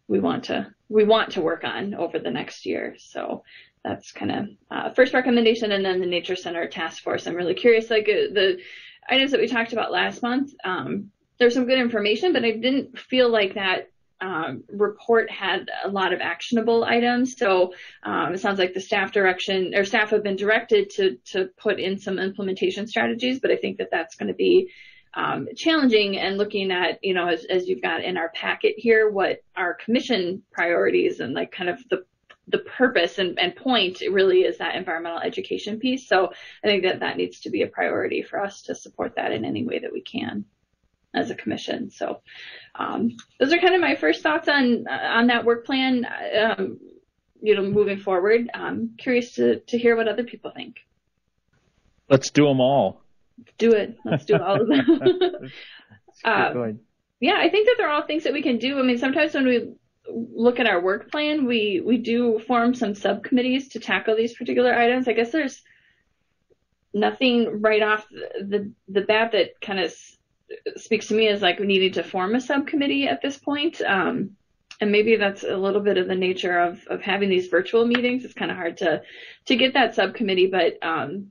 we want to work on over the next year. So that's kind of first recommendation, and then the Nature Center Task Force. I'm really curious, the items that we talked about last month, there's some good information, but I didn't feel like that report had a lot of actionable items. So it sounds like the staff have been directed to put in some implementation strategies, but I think that that's going to be challenging. And looking at, as you've got in our packet here, what our commission priorities and kind of the purpose and point really is that environmental education piece. So I think that needs to be a priority for us to support that in any way that we can as a commission. So those are kind of my first thoughts on that work plan, moving forward. I'm curious to hear what other people think. Let's do them all. Let's do it. Let's do all of them. Yeah, I think that they're all things that we can do. I mean, sometimes when we look at our work plan, we do form some subcommittees to tackle these particular items. I guess there's nothing right off the bat that kind of speaks to me as we needed to form a subcommittee at this point. And maybe that's a little bit of the nature of having these virtual meetings. It's kind of hard to get that subcommittee, but I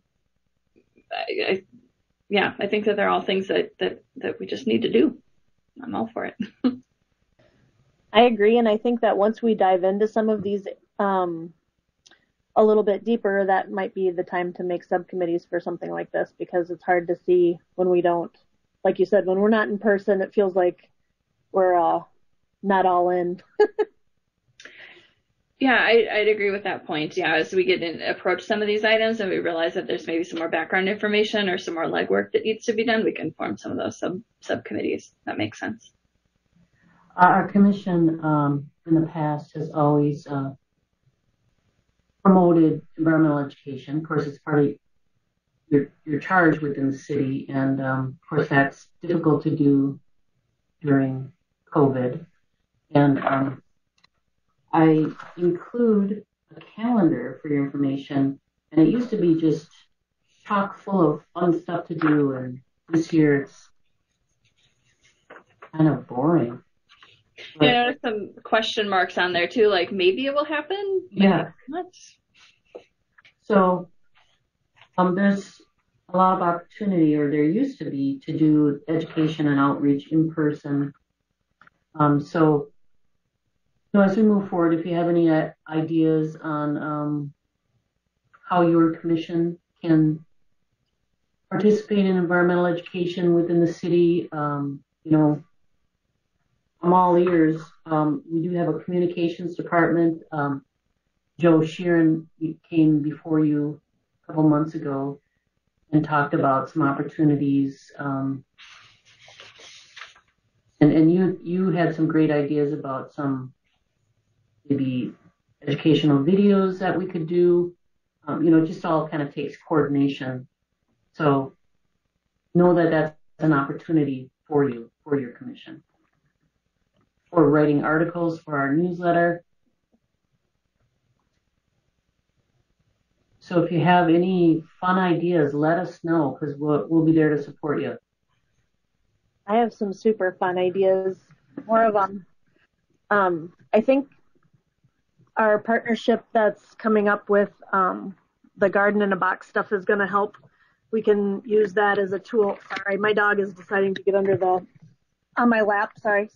think that they're all things that we just need to do. I'm all for it. I agree, and I think that once we dive into some of these a little bit deeper, that might be the time to make subcommittees for something like this, because it's hard to see when we don't, like you said, when we're not in person, it feels like we're not all in. Yeah, I'd agree with that point. Yeah, as we get in, approach some of these items and we realize that there's maybe some more background information or some more legwork that needs to be done, we can form some of those subcommittees. That makes sense. Our commission in the past has always promoted environmental education. Of course, it's part of your charge within the city, and of course that's difficult to do during COVID. And I include a calendar for your information, and it used to be just chock full of fun stuff to do, and this year it's kind of boring. But, I noticed some question marks on there too, like maybe it will happen. Yeah. Not. So there's a lot of opportunity, or there used to be, to do education and outreach in person. So as we move forward, if you have any ideas on how your commission can participate in environmental education within the city, I'm all ears. We do have a communications department. Joe Sheeran came before you a couple months ago and talked about some opportunities. And you had some great ideas about some maybe educational videos that we could do. It just all kind of takes coordination. So know that that's an opportunity for you, for your commission. Or writing articles for our newsletter. So if you have any fun ideas, let us know, because we'll be there to support you. I have some super fun ideas, more of them. I think our partnership that's coming up with the Garden in a Box stuff is going to help. We can use that as a tool. Sorry, my dog is deciding to get on my lap. Sorry.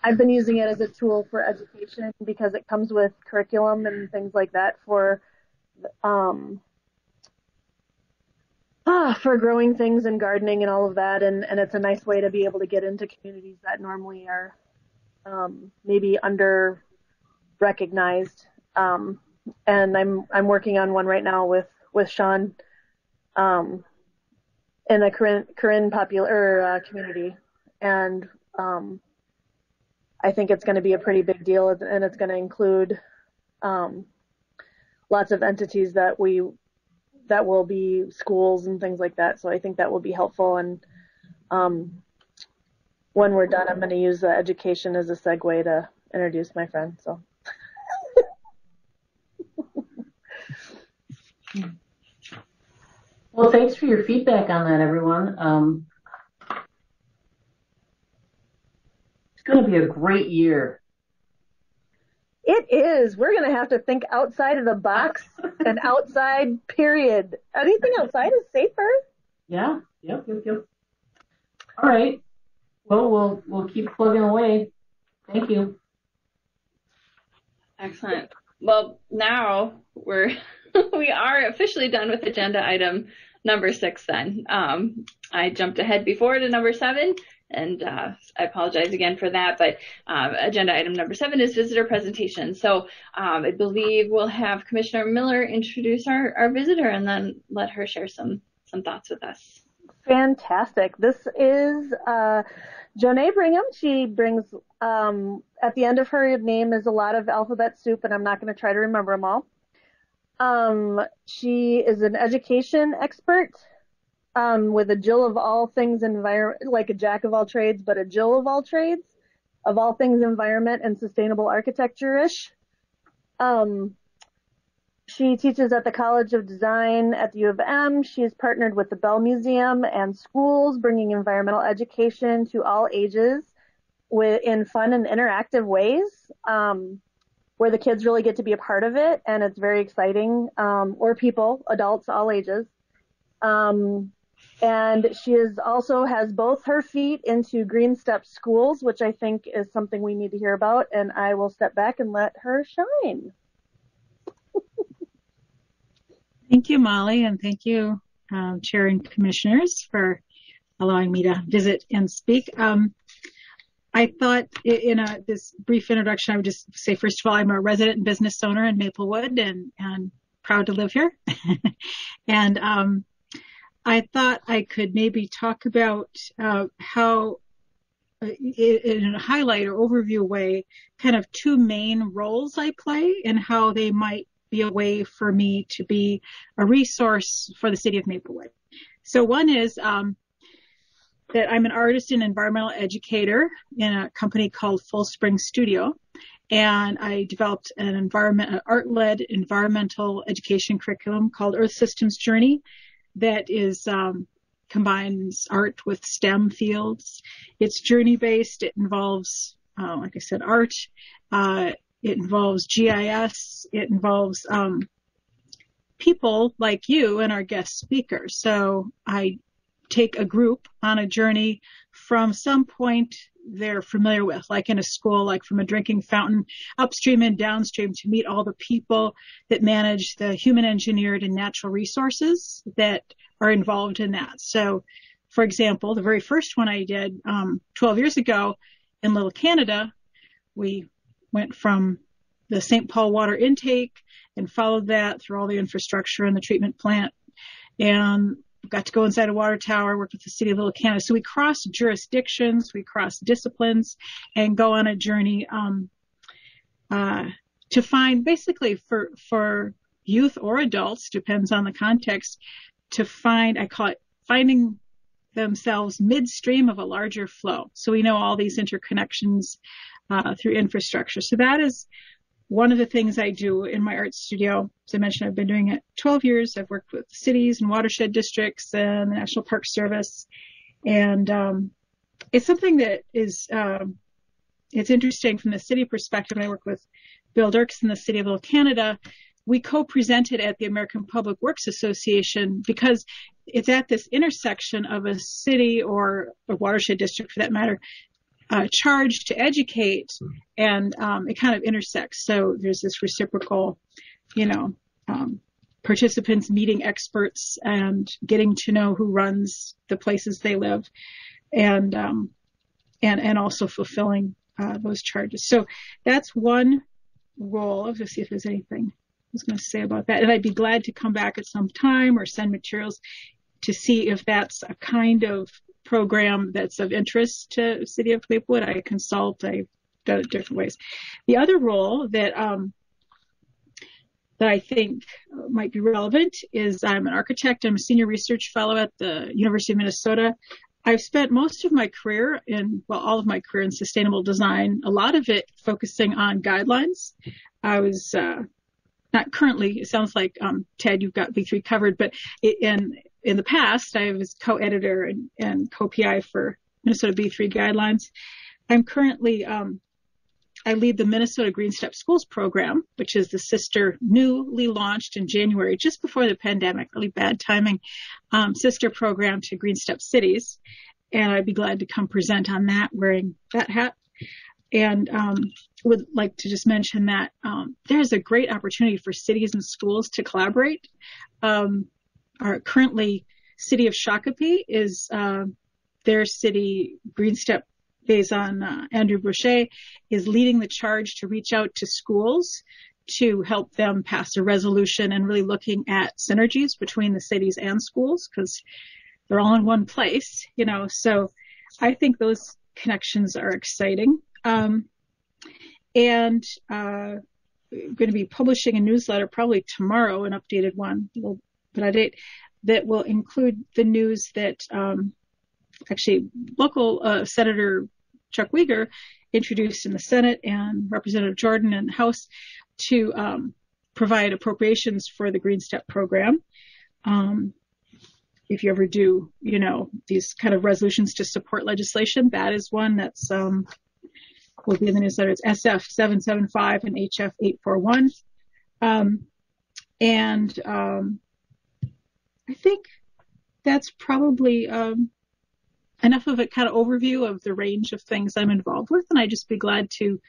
I've been using it as a tool for education because it comes with curriculum and things like that for growing things and gardening and all of that. And it's a nice way to be able to get into communities that normally are maybe under recognized. And I'm working on one right now with Sean in a Corinne popular community. And I think it's going to be a pretty big deal, and it's going to include lots of entities that will be schools and things like that. So I think that will be helpful. And when we're done, I'm going to use the education as a segue to introduce my friend. So. Well, thanks for your feedback on that, everyone. It's going to be a great year. It is. We're going to have to think outside of the box and outside, period. Anything outside is safer. Yeah. Yep. All right. Well, we'll keep plugging away. Thank you. Excellent. Well, now we are officially done with agenda item number 6 then. I jumped ahead before to number 7, and I apologize again for that, but agenda item number 7 is visitor presentation. So I believe we'll have Commissioner Miller introduce our visitor and then let her share some thoughts with us. Fantastic. This is Jonae Brigham. She brings, at the end of her name is a lot of alphabet soup, and I'm not going to try to remember them all. She is an education expert with a Jill of all things environment, like a jack of all trades, but a Jill of all trades, of all things environment and sustainable architecture-ish. She teaches at the College of Design at the U of M. She is partnered with the Bell Museum and schools, bringing environmental education to all ages. in fun and interactive ways, where the kids really get to be a part of it, and it's very exciting, or people, adults, all ages. And she also has both her feet into Green Step schools, which I think is something we need to hear about, and I will step back and let her shine. Thank you, Molly, and thank you, Chair and Commissioners, for allowing me to visit and speak. I thought in this brief introduction, I would just say, first of all, I'm a resident and business owner in Maplewood and proud to live here. And I thought I could maybe talk about how, in a highlight or overview way, kind of two main roles I play and how they might be a way for me to be a resource for the city of Maplewood. So one is that I'm an artist and environmental educator in a company called Full Spring Studio. And I developed an art-led environmental education curriculum called Earth Systems Journey that is combines art with STEM fields. It's journey-based. It involves, like I said, art. It involves GIS. It involves people like you and our guest speakers. So I take a group on a journey from some point they're familiar with, like in a school, like from a drinking fountain upstream and downstream, to meet all the people that manage the human engineered and natural resources that are involved in that. So, for example, the very first one I did 12 years ago in Little Canada, we went from the St. Paul water intake and followed that through all the infrastructure and the treatment plant, and got to go inside a water tower, work with the city of Little Canada. So we cross jurisdictions, we cross disciplines, and go on a journey to find, basically for youth or adults, depends on the context, to find, I call it finding themselves midstream of a larger flow. So we know all these interconnections through infrastructure. So that is one of the things I do in my art studio. As I mentioned, I've been doing it 12 years. I've worked with cities and watershed districts and the National Park Service. And it's something that is, it's interesting from the city perspective. I work with Bill Dirks in the city of Little Canada. We co-presented at the American Public Works Association because it's at this intersection of a city or a watershed district, for that matter, charged to educate, and it kind of intersects. So there's this reciprocal, participants meeting experts and getting to know who runs the places they live, and also fulfilling those charges. So that's one role. I'll just see if there's anything I was going to say about that. And I'd be glad to come back at some time or send materials to see if that's a kind of program that's of interest to the city of Maplewood. I consult. I've done it different ways. The other role that I think might be relevant is I'm an architect. I'm a senior research fellow at the University of Minnesota. I've spent most of my career all of my career in sustainable design, a lot of it focusing on guidelines. I was not currently, it sounds like, Ted, you've got B3 covered, but in the past, I was co-editor and co-PI for Minnesota B3 guidelines. I'm currently, I lead the Minnesota Green Step Schools program, which is the sister, newly launched in January, just before the pandemic, really bad timing, sister program to Green Step Cities. And I'd be glad to come present on that, wearing that hat. And would like to just mention that there's a great opportunity for cities and schools to collaborate. Our currently city of Shakopee is their city Green Step liaison, Andrew Brochet, is leading the charge to reach out to schools to help them pass a resolution and really looking at synergies between the cities and schools, because they're all in one place, So I think those connections are exciting. And I'm going to be publishing a newsletter probably tomorrow, an updated one, that will include the news that actually local Senator Chuck Uygur introduced in the Senate, and Representative Jordan in the House, to provide appropriations for the Green Step program. If you ever do, these kind of resolutions to support legislation, that is one that's will be in the newsletter. It's SF775 and HF841. I think that's probably enough of a kind of overview of the range of things I'm involved with, and I'd just be glad to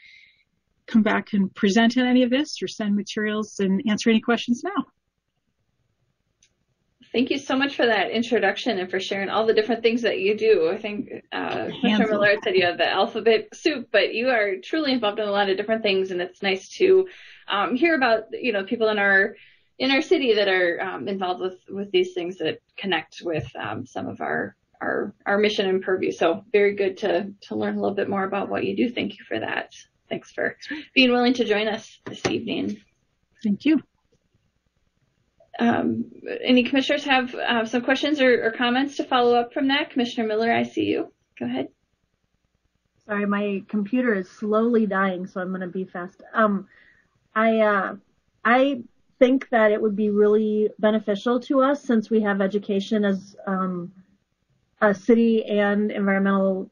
come back and present on any of this or send materials and answer any questions now. Thank you so much for that introduction and for sharing all the different things that you do. I think Commissioner Miller said you have the alphabet soup, but you are truly involved in a lot of different things, and it's nice to hear about people in our city that are involved with these things that connect with some of our mission and purview. So very good to learn a little bit more about what you do. Thank you for that. Thanks for being willing to join us this evening. Thank you. Any commissioners have some questions or comments to follow up from that? Commissioner Miller, I see you. Go ahead. Sorry, my computer is slowly dying, so I'm going to be fast. I think that it would be really beneficial to us, since we have education as a city and environmental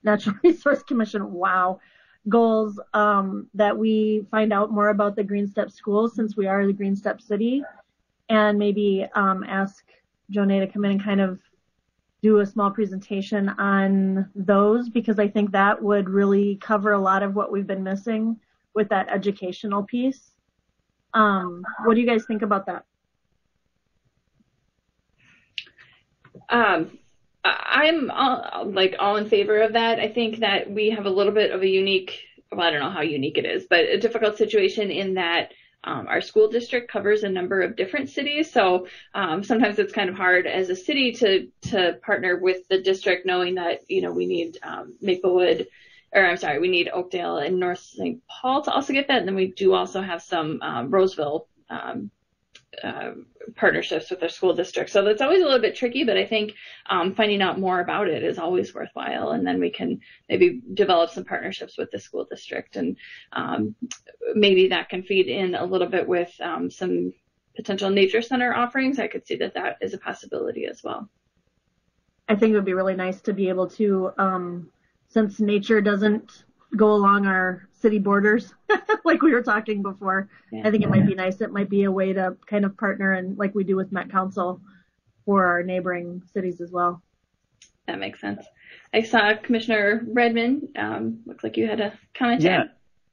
natural resource commission. Wow. Goals, that we find out more about the Green Step schools, since we are the Green Step city, and maybe ask Jonay to come in and kind of do a small presentation on those, because I think that would really cover a lot of what we've been missing with that educational piece. What do you guys think about that? I'm all in favor of that. I think that we have a little bit of a unique, well, I don't know how unique it is, but a difficult situation in that our school district covers a number of different cities. So sometimes it's kind of hard as a city to partner with the district, knowing that, we need we need Oakdale and North St. Paul to also get that. And then we do also have some Roseville partnerships with our school district. So that's always a little bit tricky, but I think finding out more about it is always worthwhile. And then we can maybe develop some partnerships with the school district, and maybe that can feed in a little bit with some potential nature center offerings. I could see that is a possibility as well. I think it would be really nice to be able to, since nature doesn't go along our city borders, like we were talking before. Yeah. I think it might be nice. It might be a way to kind of partner, and like we do with Met Council, for our neighboring cities as well. That makes sense. I saw Commissioner Redmond. Looks like you had a comment. Yeah,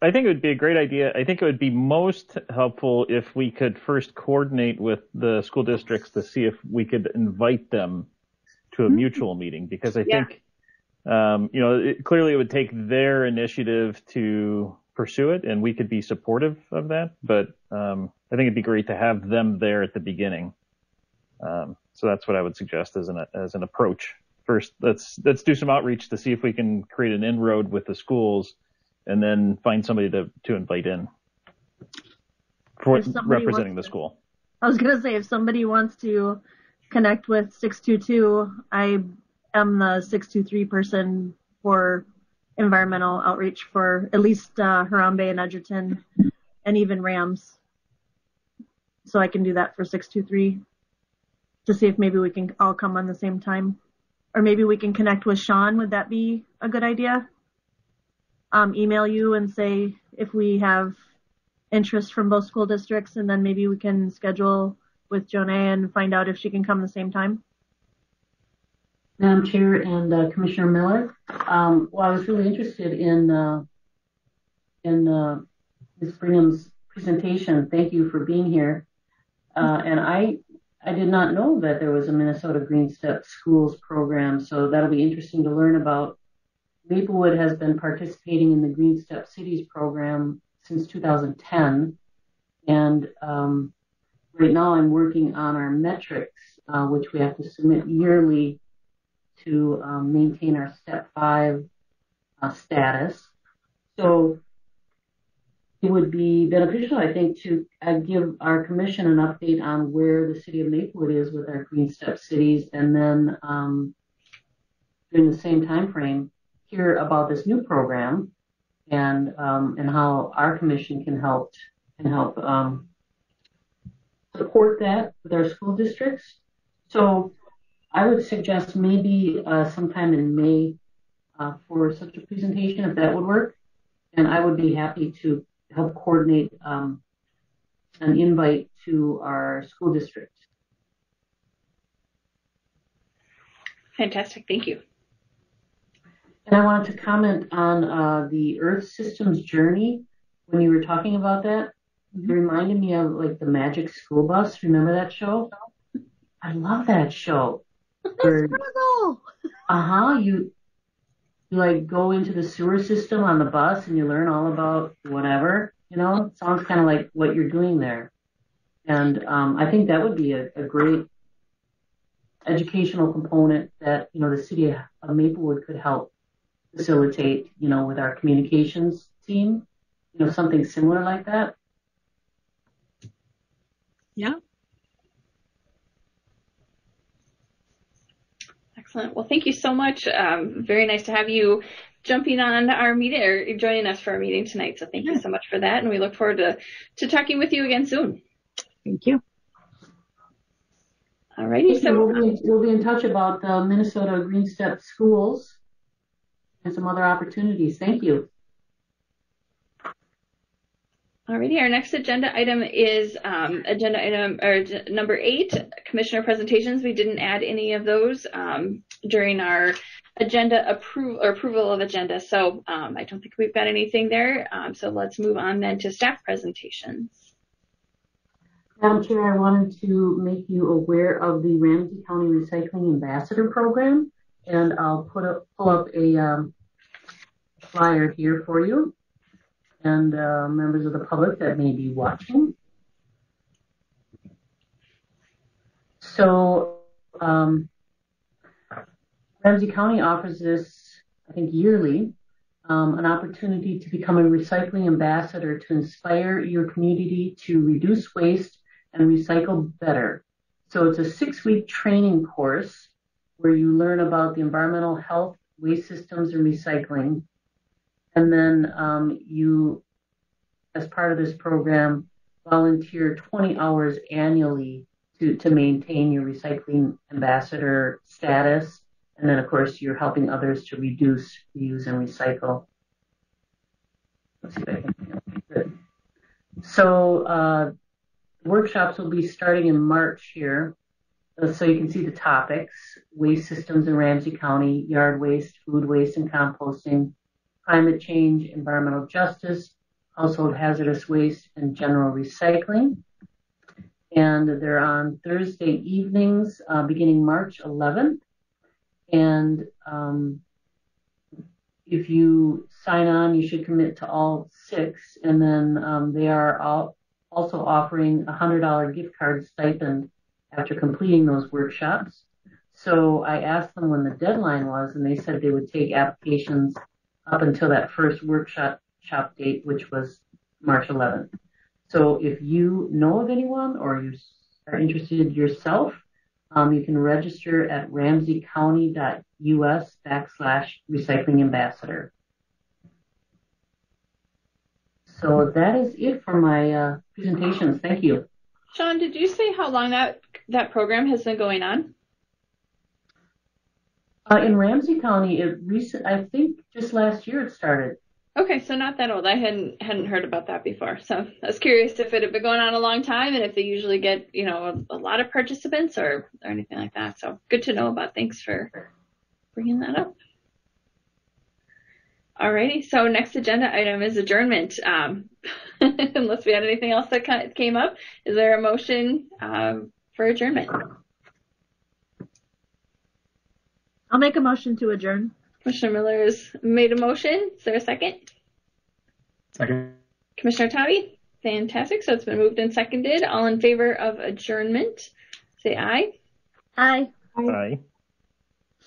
I think it would be a great idea. I think it would be most helpful if we could first coordinate with the school districts to see if we could invite them to a mutual meeting, because I think clearly it would take their initiative to pursue it, and we could be supportive of that. But I think it'd be great to have them there at the beginning. So that's what I would suggest as an approach. First, let's do some outreach to see if we can create an inroad with the schools, and then find somebody to invite in for representing the school. I was going to say, if somebody wants to connect with 622, I am the 623 person for environmental outreach for at least Harambe and Edgerton, and even Rams. So I can do that for 623 to see if maybe we can all come on the same time. Or maybe we can connect with Sean. Would that be a good idea? Email you and say if we have interest from both school districts, and then maybe we can schedule with Jonay and find out if she can come the same time. Madam Chair and Commissioner Miller, I was really interested in Ms. Bringham's presentation. Thank you for being here. And I did not know that there was a Minnesota Green Step Schools program, so that'll be interesting to learn about. Maplewood has been participating in the Green Step Cities program since 2010, and right now I'm working on our metrics, which we have to submit yearly to maintain our Step 5 status. So it would be beneficial, I think, to give our commission an update on where the city of Maplewood is with our Green Step cities, and then during the same time frame, hear about this new program and how our commission can help support that with our school districts. So I would suggest maybe sometime in May for such a presentation, if that would work. And I would be happy to help coordinate an invite to our school district. Fantastic. Thank you. And I wanted to comment on the Earth Systems Journey. When you were talking about that, it reminded me of like the Magic School Bus. Remember that show? I love that show. Where, you like go into the sewer system on the bus and you learn all about whatever, you know, it sounds kind of like what you're doing there. And I think that would be a great educational component that, you know, the city of Maplewood could help facilitate, you know, with our communications team, you know, something similar like that. Yeah. Excellent. Well, thank you so much. Very nice to have you jumping on our meeting or joining us for our meeting tonight. So thank you so much for that. And we look forward to talking with you again soon. Thank you. All righty. So we'll be in touch about the Minnesota Green Step schools and some other opportunities. Thank you. Alrighty, our next agenda item is agenda item number 8, commissioner presentations. We didn't add any of those during our agenda approval of agenda, so I don't think we've got anything there. So let's move on then to staff presentations. Madam Chair, I wanted to make you aware of the Ramsey County Recycling Ambassador Program, and I'll pull up a flyer here for you and members of the public that may be watching. So Ramsey County offers this, I think, yearly, an opportunity to become a recycling ambassador to inspire your community to reduce waste and recycle better. So it's a 6-week training course where you learn about the environmental health, waste systems, and recycling. And then you, as part of this program, volunteer 20 hours annually to maintain your recycling ambassador status. And then, of course, you're helping others to reduce, reuse, and recycle. Let's see if I can good. So workshops will be starting in March here. So you can see the topics: waste systems in Ramsey County, yard waste, food waste and composting, climate change, environmental justice, household hazardous waste, and general recycling. And they're on Thursday evenings beginning March 11th. And if you sign on, you should commit to all 6. And then they are also offering a $100 gift card stipend after completing those workshops. So I asked them when the deadline was, and they said they would take applications up until that first workshop date, which was March 11th. So if you know of anyone or you are interested yourself, you can register at ramseycounty.us/recycling ambassador. So that is it for my presentations. Thank you. Sean, did you say how long that program has been going on? In Ramsey County, I think just last year it started. Okay, so not that old. I hadn't heard about that before. So I was curious if it had been going on a long time and if they usually get, you know, a lot of participants or anything like that. So good to know about. Thanks for bringing that up. Alrighty, so next agenda item is adjournment. Unless we had anything else that came up, is there a motion for adjournment? I'll make a motion to adjourn. Commissioner Miller has made a motion. Is there a second? Second. Commissioner Toddy? Fantastic. So it's been moved and seconded. All in favor of adjournment, say aye. Aye. Aye.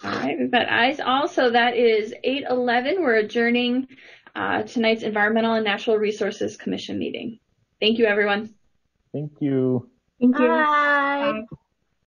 All right, we've got ayes all. So that is 8:11. We're adjourning tonight's Environmental and Natural Resources Commission meeting. Thank you, everyone. Thank you. Thank you. Bye. Bye.